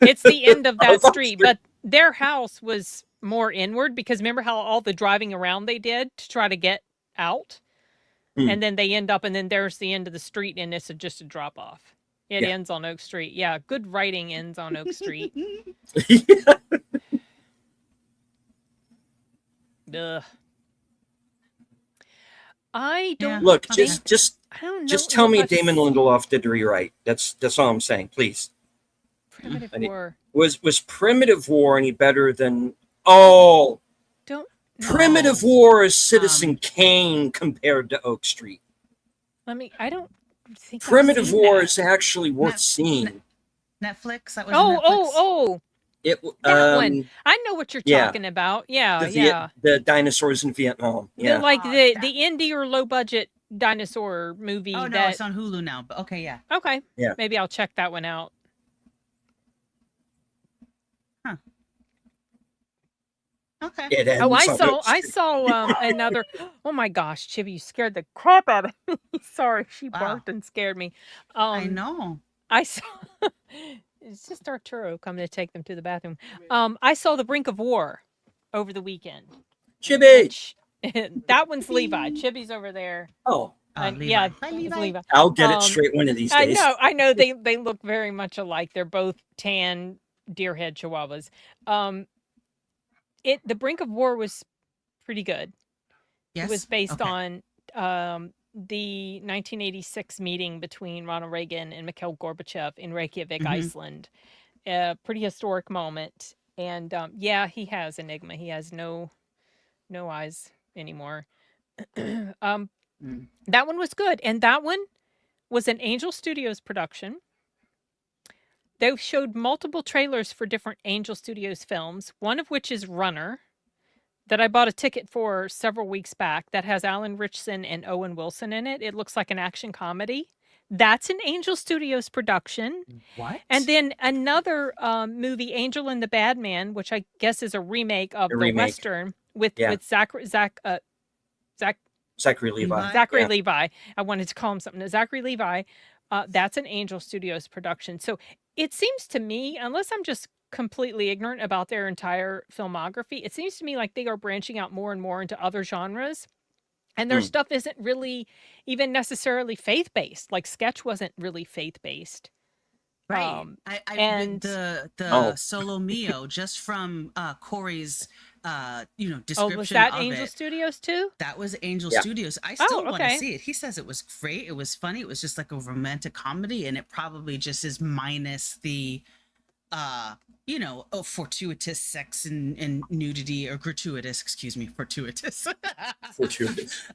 It's the end of that Of Oak street, Street. but their house was more inward because remember how all the driving around they did to try to get out? Hmm. And then they end up, and then there's the end of the street, and it's just a drop off. It Yeah. ends on Oak Street. Yeah, good writing ends on Oak Street. Ugh. I don't Look, Okay. just I don't know. just tell me if I've Damon seen Lindelof did rewrite. That's all I'm saying. Please. Primitive I need- War. Was Primitive War any better than oh Don't Primitive No. War is Citizen Kane compared to Oak Street. let me. I don't think I've Primitive seen War that. is actually worth Net- seeing. Netflix. That was Oh, Netflix. oh. It That one. I know what you're yeah. talking about. Yeah, the yeah. the dinosaurs in Vietnam. Yeah. Like Oh, the that- the indie or low budget dinosaur movie. Oh no, that it's on Hulu now. But okay, yeah. okay. Yeah. Maybe I'll check that one out. Okay. It ends Oh, I on saw Oak I Street. saw another. Oh my gosh, Chibi, you scared the crap out of me. Sorry, she Wow. barked and scared me. I know. I saw. It's just Arturo coming to take them to the bathroom. I saw The Brink of War over the weekend. Chibi. Which, that one's Levi. Chibi's over there. Oh, And Levi. yeah, Hi, it's Levi. Levi. I'll get it Um, straight one of these days. I know. They look very much alike. They're both tan deerhead chihuahuas. The Brink of War was pretty good. Yes. It was based Okay. on the 1986 meeting between Ronald Reagan and Mikhail Gorbachev in Reykjavik, Mm-hmm. Iceland. A pretty historic moment. And yeah, he has Enigma. He has no eyes anymore. um, Mm. that one was good, and that one was an Angel Studios production. They showed multiple trailers for different Angel Studios films, one of which is Runner, that I bought a ticket for several weeks back, that has Alan Ritchson and Owen Wilson in it. It looks like an action comedy. That's an Angel Studios production. What? And then another movie, Angel and the Bad Man, which I guess is a remake of A the remake. Western with Yeah. Zachary Levi. Zachary Yeah. Levi. I wanted to call him something. Zachary Levi. That's an Angel Studios production. So it seems to me, unless I'm just completely ignorant about their entire filmography, it seems to me like they are branching out more and more into other genres. And their Mm. stuff isn't really even necessarily faith-based. Like Sketch wasn't really faith-based. Right. and- the Oh. Solo Mio, just from Corey's Oh, description was that of Angel it. Studios too? That was Angel Yeah. Studios. I still want to okay. see it. He says it was great. It was funny. It was just like a romantic comedy, and it probably just is minus the fortuitous sex and nudity, or gratuitous, excuse me, fortuitous. Fortuitous.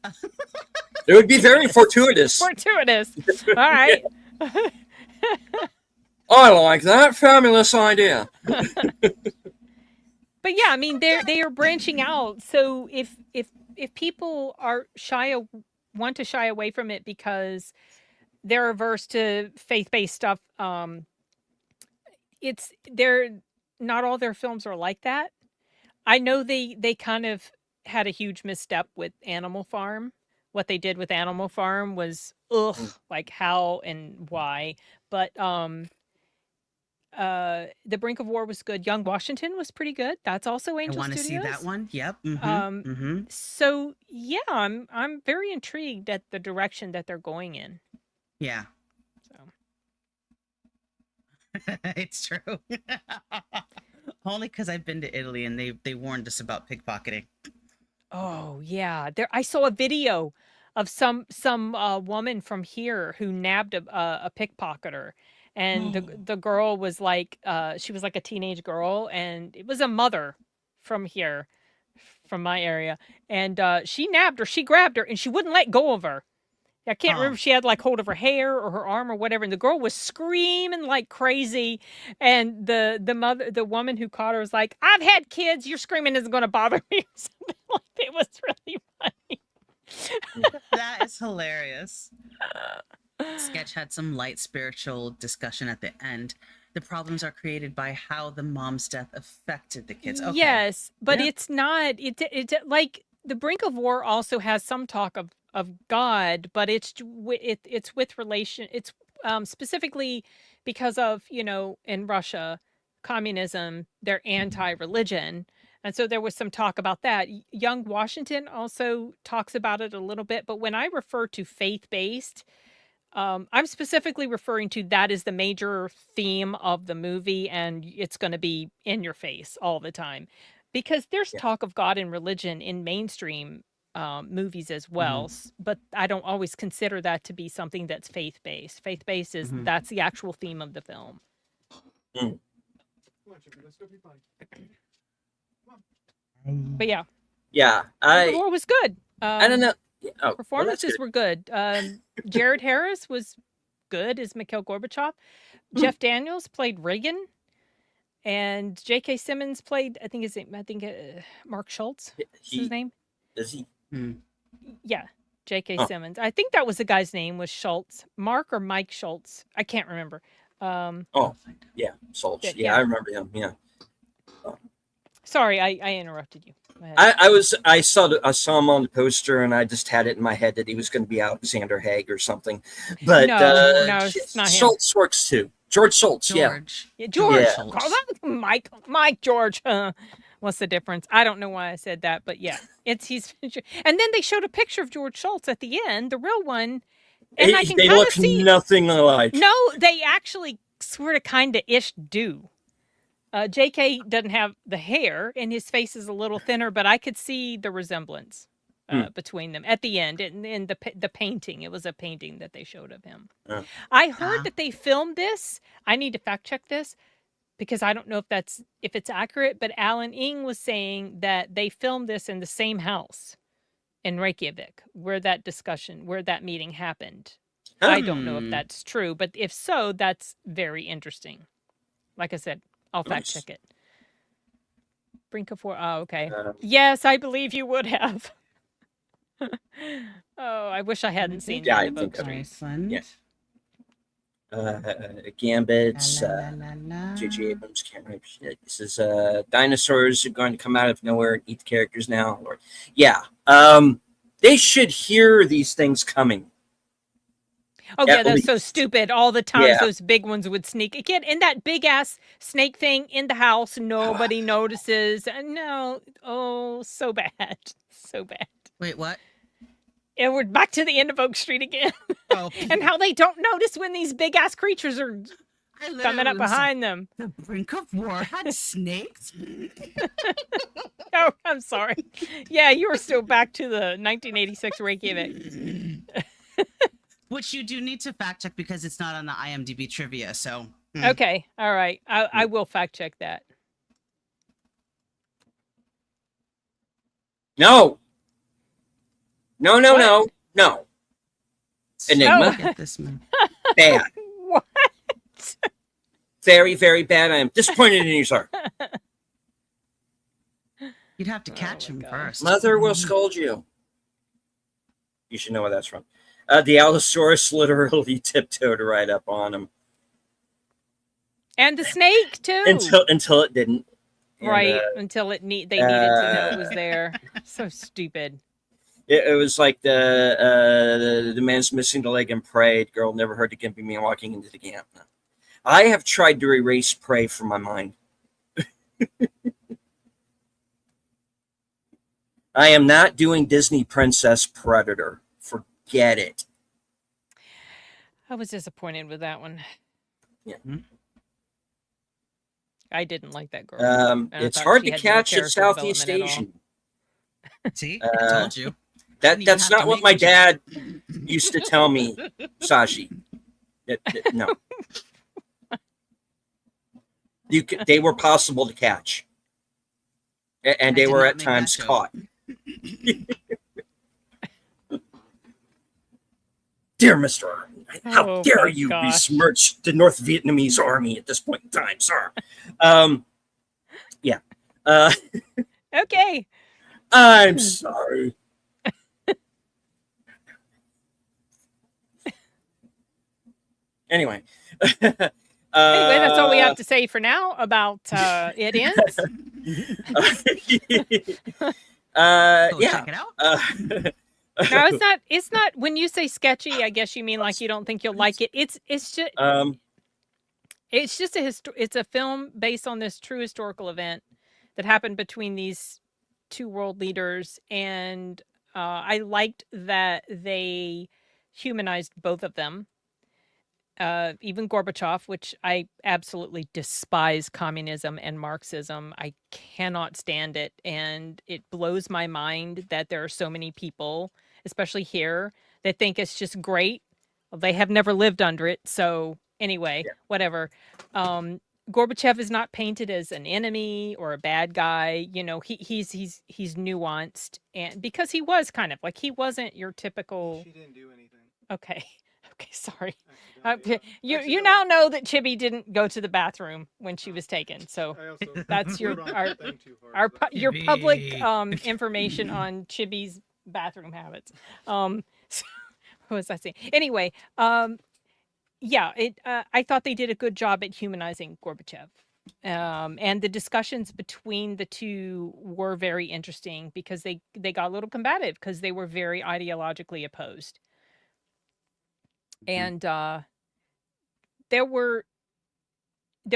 It would be very fortuitous. Fortuitous. All right. I like that. Fabulous idea. But yeah, I mean they are branching out. So if people are want to shy away from it because they're averse to faith-based stuff, they're not all their films are like that. I know they kind of had a huge misstep with Animal Farm. What they did with Animal Farm was like how and why. But The Brink of War was good. Young Washington was pretty good. That's also Angel I want to see Studios. that one. Yep. So yeah, I'm very intrigued at the direction that they're going in. Yeah. So It's true. Only because I've been to Italy and they warned us about pickpocketing. oh yeah, I saw a video of some woman from here who nabbed a pickpocketer, and the girl was like she was like a teenage girl, and it was a mother from here, from my area, and she nabbed her, she grabbed her, and she wouldn't let go of her. I can't remember if she had like hold of her hair or her arm or whatever, and the girl was screaming like crazy, and the woman who caught her was like, "I've had kids. Your screaming isn't going to bother me." Or something like that. It was really funny. That is hilarious. Sketch had some light spiritual discussion at the end. The problems are created by how the mom's death affected the kids. Okay. Yes, but Yeah. it's not. It like The Brink of War also has some talk of God, but it's with relation. It's specifically because of in Russia, communism, they're anti-religion. And so there was some talk about that. Young Washington also talks about it a little bit, but when I refer to faith-based, I'm specifically referring to that is the major theme of the movie, and it's going to be in your face all the time. Because there's talk of God and religion in mainstream movies as well, but I don't always consider that to be something that's faith-based. Faith-based is that's the actual theme of the film. But yeah, Yeah, the war was good. I don't know. Oh, well, that's Performances good. were good. Jared Harris was good as Mikhail Gorbachev. Jeff Daniels played Reagan, and J.K. Simmons played Mark Schultz. Is his name? Is he? Yeah, J.K. Simmons. I think that was the guy's name was Schultz, Mark or Mike Schultz. I can't remember. Oh, yeah, Solch. Yeah, Yeah, yeah. I remember him. Yeah. Sorry, I interrupted you. Go ahead. I saw him on the poster, and I just had it in my head that he was going to be Alexander Haig or something. But No, it's not him. Schultz works too. George Schultz. George. Yeah, George. Yeah. Call that Mike George. What's the difference? I don't know why I said that, but yeah, he's. And then they showed a picture of George Schultz at the end, the real one, and I can They kind look of see. nothing alike. No, they actually sort of kind of ish do. JK doesn't have the hair, and his face is a little thinner, but I could see the resemblance. between them at the end in the painting. It was a painting that they showed of him. Oh. I heard Ah. that they filmed this. I need to fact check this because I don't know if it's accurate, but Alan Ing was saying that they filmed this in the same house in Reykjavik where that meeting happened. I don't know if Hmm. that's true, but if so, that's very interesting. Like I said, I'll fact Nice. check it. Brink of War. Oh, okay. Um, Yes, I believe you would have. Oh, I wish I hadn't seen Yeah, that I in think Oak I mean, Street. Iceland. yeah. La, Gambits, la, la, la, la. J.J. Abrams can't write shit. This is dinosaurs are going to come out of nowhere and eat the characters now. Lord. Yeah. They should hear these things coming. Oh At yeah, that's so least. stupid. All the times Yeah. those big ones would sneak. Again, in that big ass snake thing in the house, nobody notices. No, oh, so bad, so bad. Wait, what? And we're back to the end of Oak Street again, Oh, and how they don't notice when these big ass creatures are I coming literally up was like, behind them. the brink of war had snakes. Oh, I'm sorry. Yeah, you were still back to the 1986 Reykjavik. Which you do need to fact check because it's not on the IMDb trivia. So Okay, all right. I will fact check that. No. No, no, What? no, no. Enigma. Oh. Look at this man. Bad. What? Very, very bad. I am disappointed in you, sir. You'd have to Oh catch my him God. first. Mother will scold you. You should know where that's from. The Allosaurus literally tiptoed right up on him And the snake too. until it didn't. And, Right, until they needed to know it was there. So stupid. it was like the man's missing the leg and prayed. Girl never heard the gimpy man walking into the camp. No. I have tried to erase Prey from my mind. I am not doing Disney Princess Predator. Forget it. I was disappointed with that one. Yeah. I didn't like that girl. And I It's thought hard she to had no catch at character Southeast development at all. Asian. See, I told you. That's You have not to what make my it. dad used to tell me, Sashi. No. They were possible to catch. And I they did were not at make times that joke. caught. Dear Mr. Arden, how Oh, dare my you gosh. besmirch the North Vietnamese army at this point in time, sir? Yeah. Okay. I'm sorry. Anyway. Anyway, that's all we have to say for now about It Ends. Go Yeah. check it out. No, it's not when you say sketchy, I guess you mean like you don't think you'll like it. It's just it's a film based on this true historical event that happened between these two world leaders, and I liked that they humanized both of them. Even Gorbachev, which I absolutely despise communism and Marxism. I cannot stand it. And it blows my mind that there are so many people, especially here, that think it's just great. Well, they have never lived under it. So anyway, whatever. Gorbachev is not painted as an enemy or a bad guy. You know, he's nuanced, and because he was kind of like, he wasn't your typical. She didn't do anything. Okay. Okay, sorry. Accidentally. You Accidentally. now know that Chibi didn't go to the bathroom when she was taken. So I also that's your wrote on our the thing too hard, so your Chibi. public information on Chibi's bathroom habits. So, what was I saying? Anyway, yeah, I thought they did a good job at humanizing Gorbachev. And the discussions between the two were very interesting because they got a little combative because they were very ideologically opposed. And there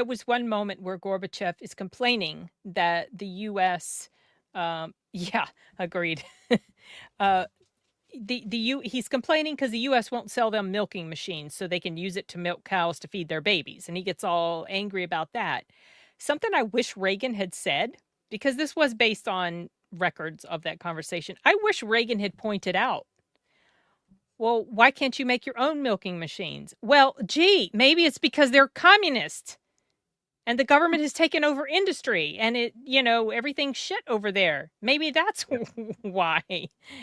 was one moment where Gorbachev is complaining that the U.S. Yeah, agreed. He's complaining because the U.S. won't sell them milking machines so they can use it to milk cows to feed their babies, and he gets all angry about that. Something I wish Reagan had said, because this was based on records of that conversation. I wish Reagan had pointed out, well, why can't you make your own milking machines? Well, gee, maybe it's because they're communist and the government has taken over industry and everything's shit over there. Maybe that's why.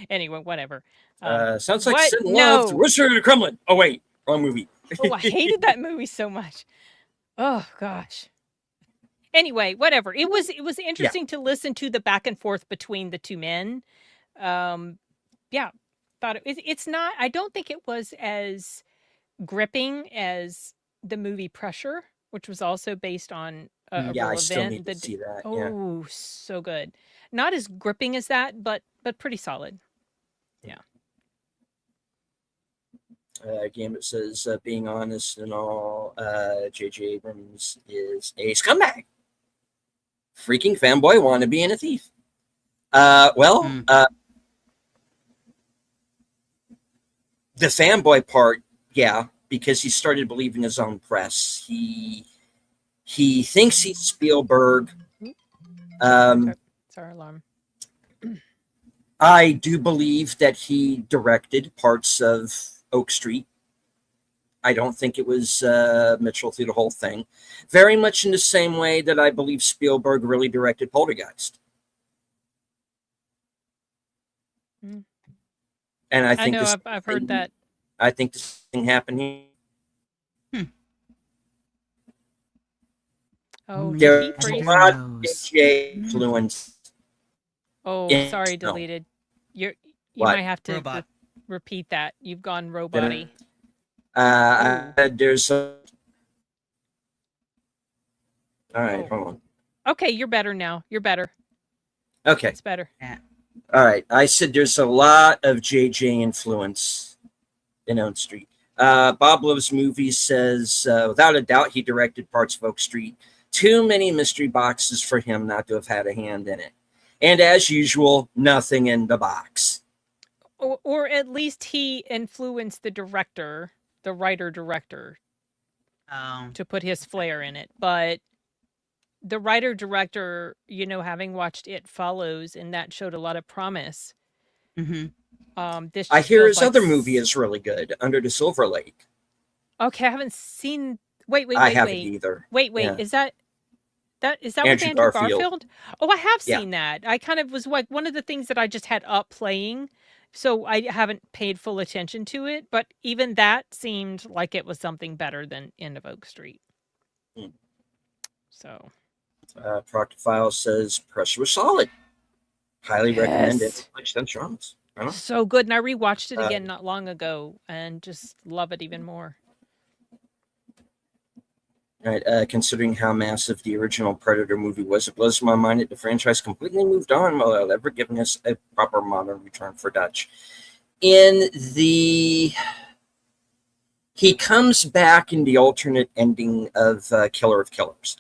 Anyway, whatever. Sounds like what? Sin Love, No. Rooster in the Kremlin. Oh, wait. Wrong movie. Oh, I hated that movie so much. Oh gosh. Anyway, whatever. It was interesting to listen to the back and forth between the two men. Yeah, thought it's not. I don't think it was as gripping as the movie Pressure, which was also based on a Yeah, I real still event. need to see that. Yeah. Oh, so good. Not as gripping as that, but pretty solid. Yeah. Game it says, being honest and all, J.J. Abrams is a scumbag. Freaking fanboy wannabe and a thief. The fanboy part, yeah, because he started believing his own press. He thinks he's Spielberg. It's our alarm. I do believe that he directed parts of Oak Street. I don't think it was Mitchell through the whole thing. Very much in the same way that I believe Spielberg really directed Poltergeist. Mm. And I I think know I've heard that. I think this thing happened here. Oh, did There's he a freeze? lot of Knows. DJ influence. Oh, Yeah, sorry, no. deleted. You What? might have to Robot. repeat that. You've gone robot-y. There's a... All right, Oh. hold on. Okay, you're better now. You're better. Okay. It's better. All right. I said there's a lot of JJ influence in Oak Street. Bob Loves Movies says, without a doubt, he directed parts of Oak Street. Too many mystery boxes for him not to have had a hand in it. And as usual, nothing in the box. Or at least he influenced the director, the writer-director, to put his flair in it. But the writer-director, having watched It Follows, and that showed a lot of promise. Mm-hmm. This I just hear feels his like other movie is really good, Under the Silver Lake. Okay, I haven't seen. Wait, I haven't either. Wait. Yeah. Is that with Andrew Andrew Garfield. Garfield? Oh, I have Yeah. seen that. I kind of was like one of the things that I just had up playing, so I haven't paid full attention to it. But even that seemed like it was something better than End of Oak Street. Hmm. So Proctor File says Pressure was solid. Highly recommend Yes. it. Like Stan Charles. I don't know. so good, and I rewatched it Uh, again not long ago, and just love it even more. All right, considering how massive the original Predator movie was, it blows my mind that the franchise completely moved on without ever giving us a proper modern return for Dutch. He comes back in the alternate ending of Killer of Killers,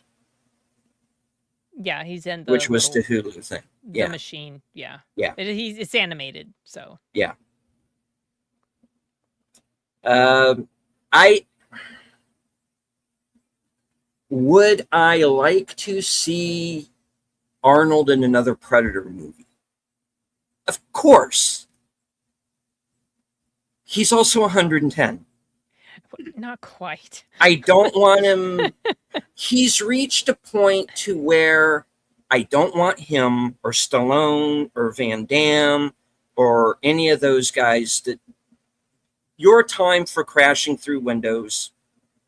Yeah, he's in the which was the little- Hulu thing. the yeah. machine. Yeah, Yeah. It's animated, so Would I like to see Arnold in another Predator movie? Of course. He's also 110. not quite. I don't want him. He's reached a point to where I don't want him or Stallone or Van Damme or any of those guys. That your time for crashing through windows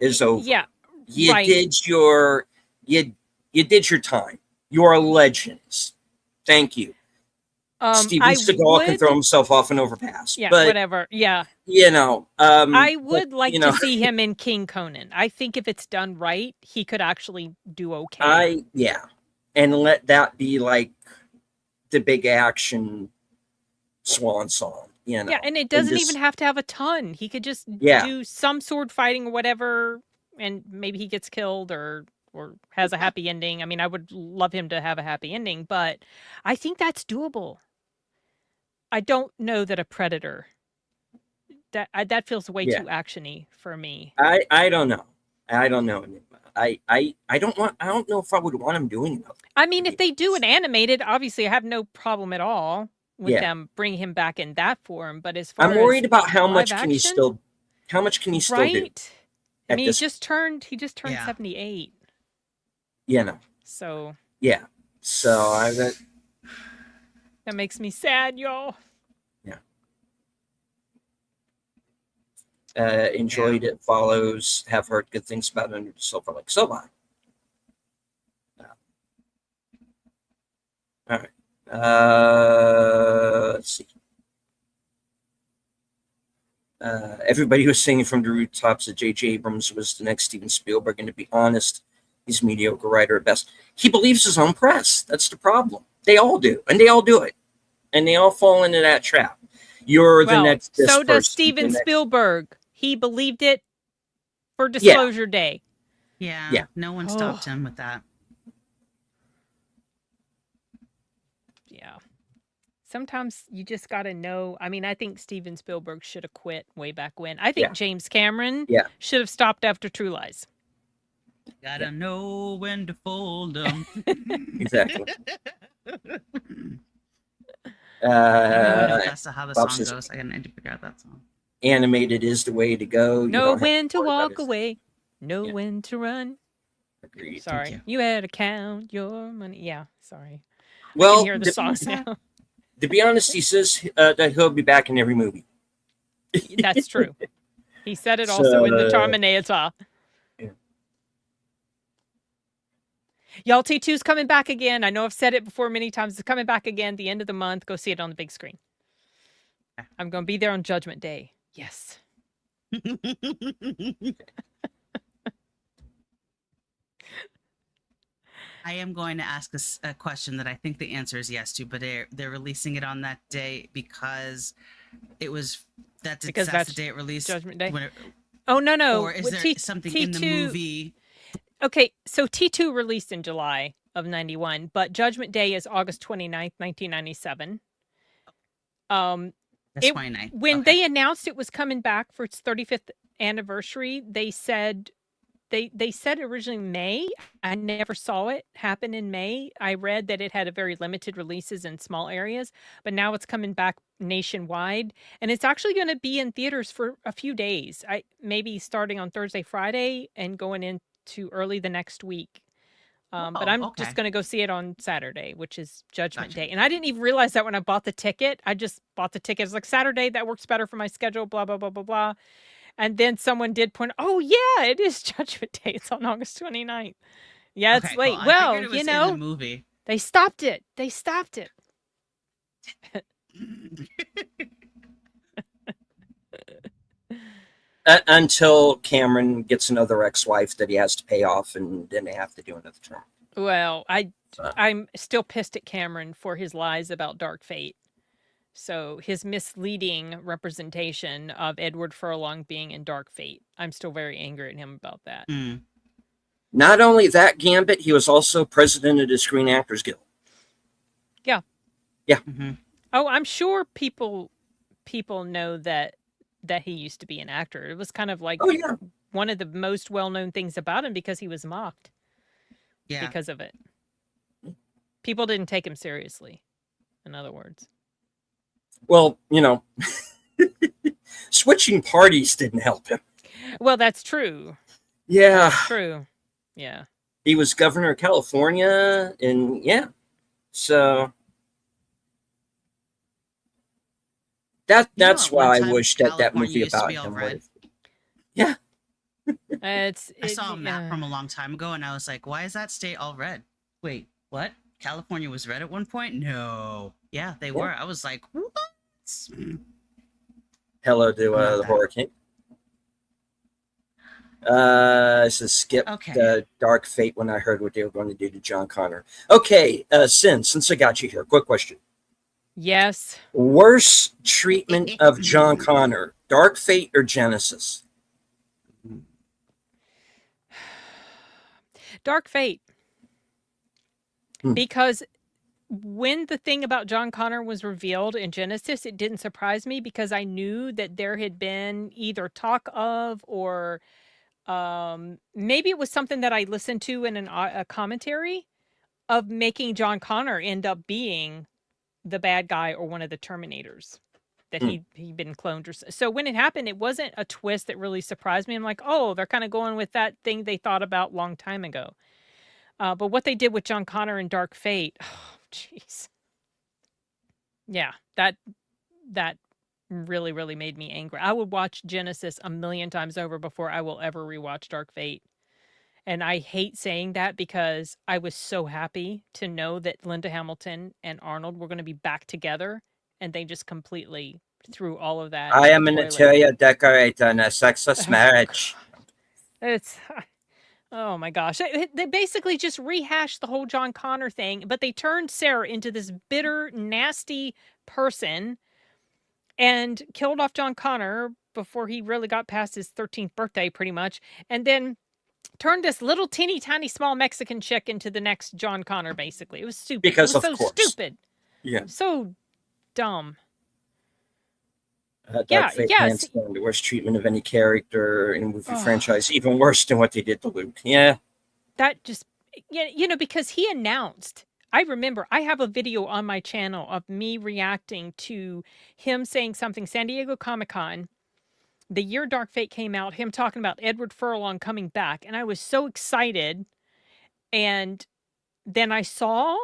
is over. Yeah, You right. did your you did your time. You're legends. Thank you. Steven I Seagal can would- throw himself off an overpass. Yeah, but whatever. Yeah, I I would like you know, to see him in King Conan. I think if it's done right, he could actually do okay. And let that be like the big action swan song. Yeah, and it doesn't just- even have to have a ton. He could just Yeah. do some sword fighting or whatever, and maybe he gets killed or has a happy ending. I mean, I would love him to have a happy ending, but I think that's doable. I don't know that a Predator that feels way Yeah. too actiony for me. I don't know. I don't know if I would want him doing it. I mean, if they do an animated, obviously I have no problem at all with Yeah. them bringing him back in that form. But as far I'm as worried about how live much can he action, still do right? I at mean, this, he just turned Yeah. 78. you know. So Yeah. So I that that makes me sad, y'all. enjoyed it, follows, have heard good things about it, Silver Lake. So I. All right. Let's see. Everybody was singing from the rooftops that J.J. Abrams was the next Steven Spielberg, and to be honest, he's a mediocre writer at best. He believes his own press. That's the problem. They all do, and they all do it, and they all fall into that trap. You're the Well, next. This so does person, Steven the next- Spielberg. He believed it for Disclosure Day. Yeah. Yeah. No one Oh. stopped him with that. Yeah. Sometimes you just got to know. I mean, I think Steven Spielberg should have quit way back when. I think Yeah. James Cameron Yeah. should have stopped after True Lies. Gotta know when to fold them. Exactly. That's how the Bob song says- goes. I need to figure out that song. Animated is the way to go. You Know don't have when to worry about walk it. away. Know Yeah. when to run. Agreed. Sorry. you. You had to count your money. Yeah, sorry. I Well, can hear the songs now. to be honest, he says that he'll be back in every movie. That's true. He said it also in the So, Terminator. yeah. Y'all, T2's coming back again. I know I've said it before many times. It's coming back again the end of the month. Go see it on the big screen. I'm going to be there on Judgment Day. Yes. I am going to ask a question that I think the answer is yes to, but they're releasing it on that day because it was that's Because the day it released. Judgment Day? when it- Oh, no. or is With there something in the T2 movie? Okay, so T2 released in July of 91, but Judgment Day is August 29th, 1997. That's it- 29. When Okay. they announced it was coming back for its 35th anniversary, they said they said originally May. I never saw it happen in May. I read that it had a very limited releases in small areas, but now it's coming back nationwide, and it's actually going to be in theaters for a few days. I maybe starting on Thursday, Friday, and going into early the next week. But Oh, I'm okay. just going to go see it on Saturday, which is Judgment Gotcha. Day. And I didn't even realize that when I bought the ticket. I just bought the ticket. It's like Saturday, that works better for my schedule, blah, blah, blah, blah, blah. And then someone did point, oh, yeah, it is Judgment Day. It's on August 29th. Yeah, it's Okay, late. I Well, figured it was you in know, the movie. they stopped it. They stopped it. Until Cameron gets another ex-wife that he has to pay off, and then they have to do another term. Well, So- I'm still pissed at Cameron for his lies about Dark Fate. So his misleading representation of Edward Furlong being in Dark Fate. I'm still very angry at him about that. Mm. Not only that, Gambit, he was also president of the Screen Actors Guild. Mhm. Oh, I'm sure people know that he used to be an actor. It was kind of like Oh yeah, one of the most well-known things about him because he was mocked Yeah. because of it. People didn't take him seriously, in other words. well, switching parties didn't help him. Well, that's true. Yeah, True. Yeah. he was governor of California, and yeah, so that's at why one I time wish that California movie used to about be all him red. was. Yeah, I saw a map yeah. from a long time ago, and I was like, "Why is that state all red?" Wait, what? California was red at one point? No. Yeah, they were. I was like, "What?" hello to the Okay. Horror King. This is Skip Okay. Dark Fate when I heard what they were going to do to John Connor. Okay, since I got you here, quick question. Yes. Worst treatment of John Connor, Dark Fate or Genesis? Dark Fate. Hmm. Because when the thing about John Connor was revealed in Genesis, it didn't surprise me because I knew that there had been either talk of or maybe it was something that I listened to in a commentary of making John Connor end up being the bad guy or one of the Terminators that Hmm. he'd been cloned. So when it happened, it wasn't a twist that really surprised me. I'm like, oh, they're kind of going with that thing they thought about a long time ago. But what they did with John Connor in Dark Fate, oh, jeez. Yeah, that really, really made me angry. I would watch Genesis a million times over before I will ever rewatch Dark Fate. And I hate saying that because I was so happy to know that Linda Hamilton and Arnold were going to be back together, and they just completely threw all of that I in am the an toilet. interior decorator in a sexless Oh, marriage. It's oh my gosh. They basically just rehashed the whole John Connor thing, but they turned Sarah into this bitter, nasty person and killed off John Connor before he really got past his 13th birthday, pretty much. And then turned this little teeny tiny small Mexican chick into the next John Connor, basically. It was stupid. Because it was of so course. stupid. Yeah. So dumb. Dark Yeah, Fate yes. hands down the worst treatment of any character in a movie Oh. franchise, even worse than what they did to Luke. Yeah. That just, because he announced, I remember I have a video on my channel of me reacting to him saying something, San Diego Comic-Con, the year Dark Fate came out, him talking about Edward Furlong coming back. And I was so excited. And then I saw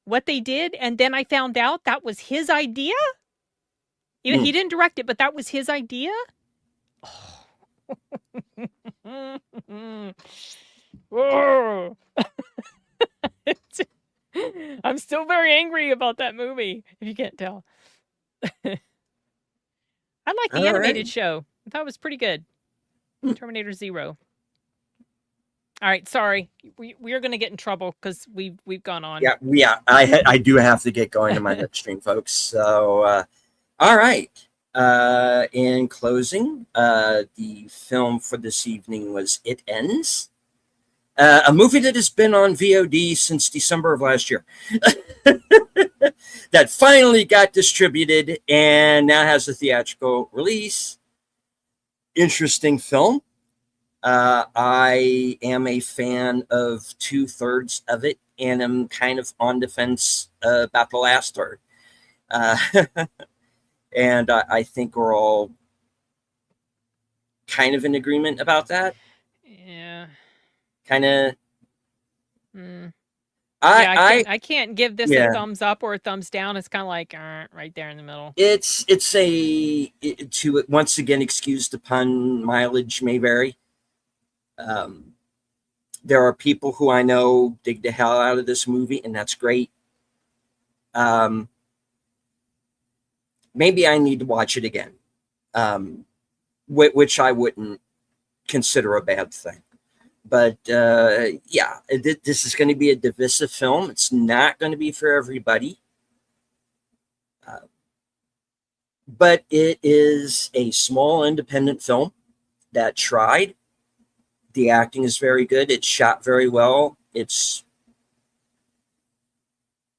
what they did. And then I found out that was his idea. He didn't direct it, but that was his idea. Oh. I'm still very angry about that movie, if you can't tell. I like the All animated right. show. I thought it was pretty good. Terminator Zero. All right, sorry. We are going to get in trouble because we've gone on. Yeah. I do have to get going to my next stream, folks. So, all right. In closing, the film for this evening was It Ends, a movie that has been on VOD since December of last year. That finally got distributed and now has a theatrical release. Interesting film. I am a fan of 2/3 of it, and I'm kind of on the fence about the last third. And I think we're all kind of in agreement about that. Yeah. Kind of. Mm. I can't give this Yeah. a thumbs up or a thumbs down. It's kind of like right there in the middle. It's to once again excuse the pun, mileage may vary. There are people who I know dig the hell out of this movie, and that's great. Maybe I need to watch it again, which I wouldn't consider a bad thing. But yeah, this is going to be a divisive film. It's not going to be for everybody. But it is a small independent film that tried. The acting is very good. It's shot very well. It's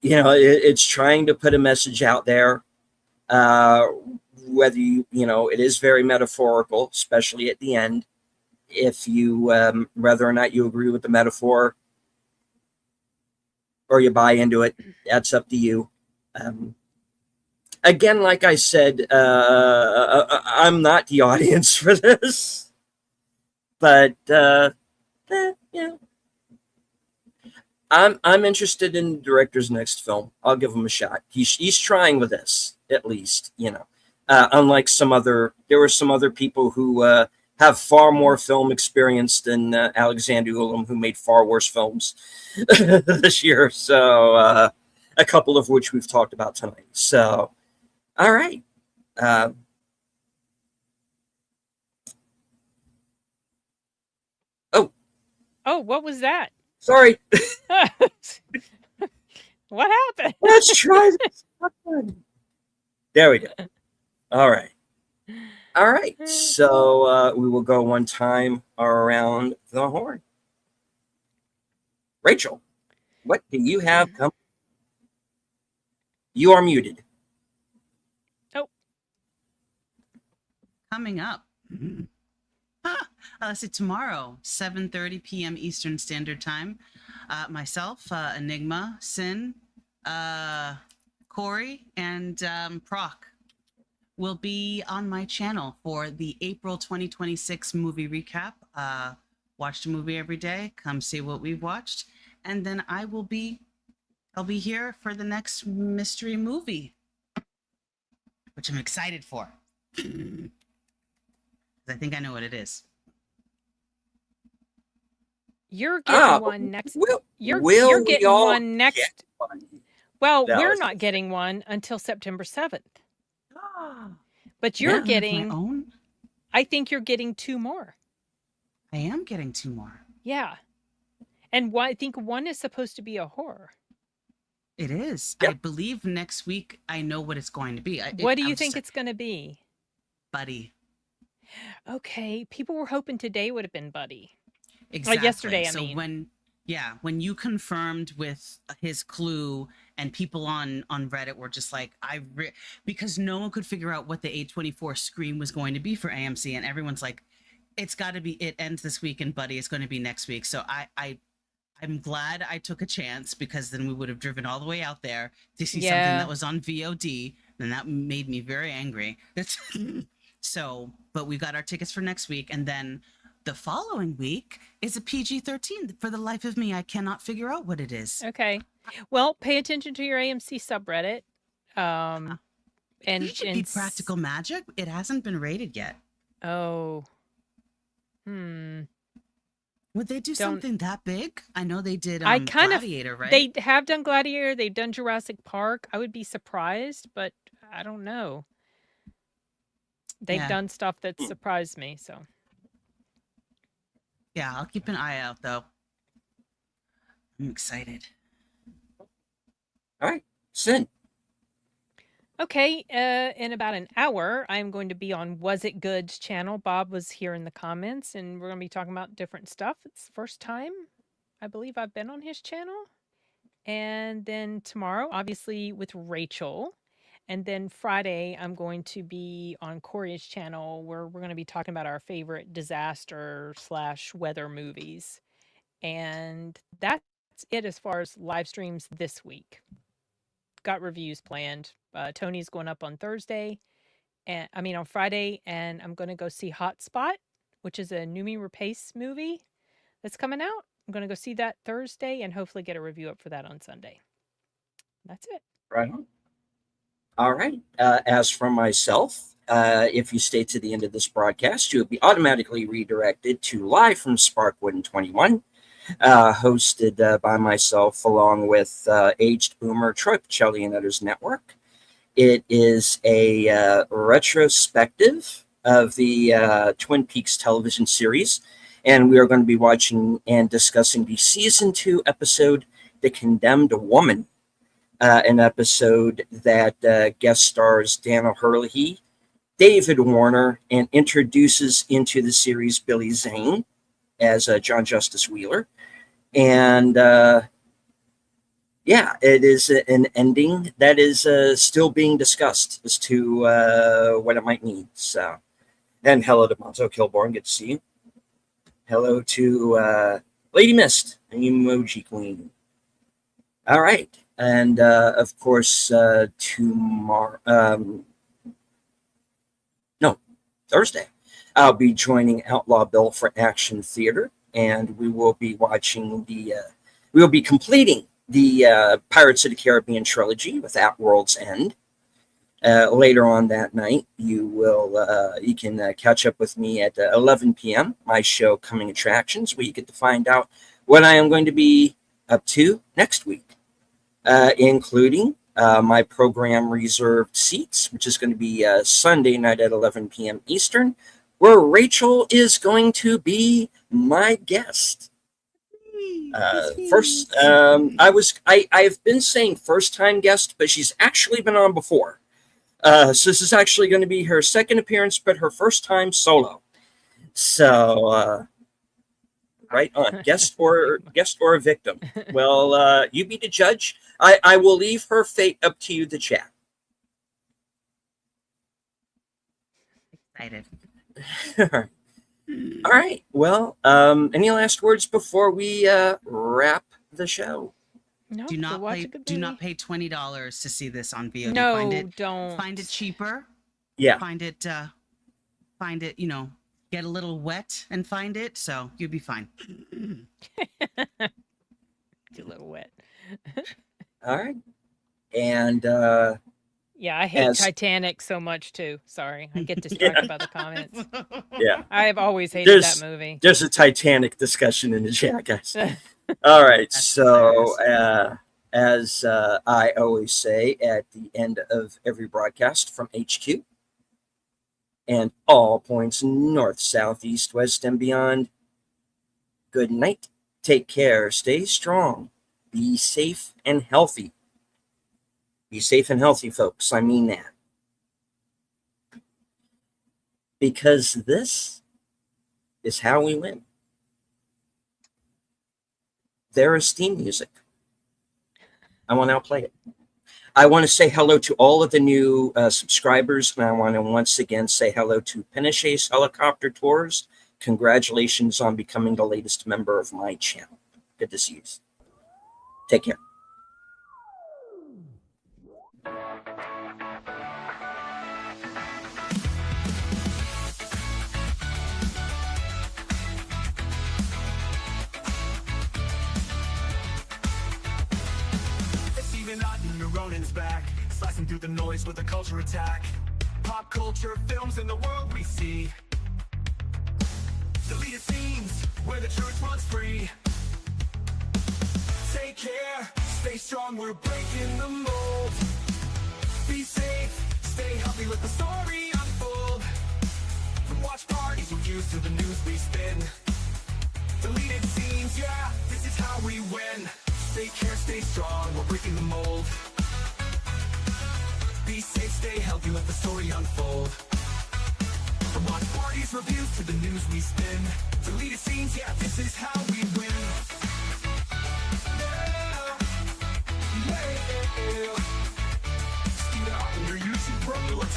it's trying to put a message out there. Whether it is very metaphorical, especially at the end. If you whether or not you agree with the metaphor or you buy into it, that's up to you. Again, like I said, I'm not the audience for this, but I'm interested in the director's next film. I'll give him a shot. He's trying with this, at least, unlike there were some other people who have far more film experience than Alexander Ulam, who made far worse films this year. So a couple of which we've talked about tonight. So, all right. Oh, what was that? Sorry. What happened? Let's try this. There we go. All right. All right. So we will go one time around the horn. Rachel, what do you have coming? You are muted. Coming up. Let's see, tomorrow, 7:30 p.m. Eastern Standard Time. Myself, Enigma, Sin, Corey, and Proc will be on my channel for the April 2026 movie recap. Watch the movie every day. Come see what we've watched, and then I'll be here for the next mystery movie, which I'm excited for. 'Cause I think I know what it is. You're getting one next. Will You're we getting all one next. get one? Well, That we're was not the getting one until September 7th. But you're Yeah, I have my getting, own. I think you're getting 2 more. I am getting 2 more. Yeah. And I think one is supposed to be a horror. It is. Yep. I believe next week I know what it's going to be. What do you think it's going to be? Buddy? Okay, people were hoping today would have been Buddy. Exactly. yesterday, I so mean. when you confirmed with his clue, and people on Reddit were just like, because no one could figure out what the A24 Scream was going to be for AMC, and everyone's like, it's got to be, it ends this week, and Buddy is going to be next week. So I'm glad I took a chance, because then we would have driven all the way out there to see something Yeah. that was on VOD, and that made me very angry. So, but we got our tickets for next week, and then the following week is a PG-13. For the life of me, I cannot figure out what it is. Okay. Well, pay attention to your AMC subreddit. And It should be Practical Magic. It hasn't been rated yet. Oh. Would they do Don't- something that big? I know they did I kind of- Gladiator, right? They have done Gladiator, they've done Jurassic Park. I would be surprised, but I don't know. They've Yeah. done stuff that surprised me, so. Yeah, I'll keep an eye out, though. I'm excited. All right, Sin. Okay, in about an hour, I'm going to be on Was It Good's channel. Bob was here in the comments, and we're going to be talking about different stuff. It's the first time I believe I've been on his channel. And then tomorrow, obviously, with Rachel. And then Friday, I'm going to be on Corey's channel, where we're going to be talking about our favorite disaster/weather movies. And that's it as far as live streams this week. Got reviews planned. Tony's going up on Thursday, and on Friday, and I'm going to go see Hotspot, which is a Noomi Rapace movie that's coming out. I'm going to go see that Thursday and hopefully get a review up for that on Sunday. That's it. Right on. All right. As for myself, if you stay to the end of this broadcast, you'll be automatically redirected to Live from Sparkwood 21, hosted by myself along with Aged Boomer Troy Pacelli and Others Network. It is a retrospective of the Twin Peaks television series, and we are going to be watching and discussing the season 2 episode, The Condemned Woman. An episode that guest stars Dana Herlihy, David Warner, and introduces into the series Billy Zane as John Justice Wheeler. And it is an ending that is still being discussed as to what it might mean. So, and hello to Monzo Kilborn, good to see you. Hello to Lady Mist, an emoji queen. All right. And of course, Thursday, I'll be joining Outlaw Bill for Action Theater, and we will be watching we will be completing the Pirates of the Caribbean trilogy with At World's End. Later on that night, you can catch up with me at 11 p.m. My show, Coming Attractions, where you get to find out what I am going to be up to next week. Including my program Reserved Seats, which is going to be Sunday night at 11 p.m. Eastern, where Rachel is going to be my guest. I've been saying first time guest, but she's actually been on before. So this is actually going to be her second appearance, but her first time solo. So right on, guest or a victim. Well, you be the judge. I will leave her fate up to you to chat. Excited. All right. Well, any last words before we wrap the show? No, Do go not watch pay. a good Do not movie. pay $20 to see this on VOD. No, don't. Find it cheaper. Yeah. Find it. You know, get a little wet and find it. So you'll be fine. Too little wet. All right. And Yeah, I hate As- Titanic so much too. Sorry, I get distracted by the comments. yeah, I have always hated There's- that movie. there's a Titanic discussion in the chat, guys. All right. That's So, as I always say at the end of every broadcast from HQ and all points north, south, east, west, and beyond, good night. Take care. Stay strong. Be safe and healthy. Be safe and healthy, folks. I mean that. Because this is how we win. There is theme music. I will now play it. I want to say hello to all of the new subscribers, and I want to once again say hello to Pinochet's Helicopter Tours. Congratulations on becoming the latest member of my channel. Good to see you. Take care. Steven Otten, Ronin's back, slicing through the noise with a culture attack. Pop culture films in the world we see. Deleted scenes where the truth runs free. Take care, stay strong, we're breaking the mold. Be safe, stay healthy, let the story unfold. From watch parties we use to the news we spin. Deleted scenes, yeah, this is how we win. Take care, stay strong, we're breaking the mold. Be safe, stay healthy, let the story unfold. From watch parties, reviews to the news we spin. Deleted scenes, yeah, this is how we win. Yeah, yeah. Steven Otten, your YouTube bro, let's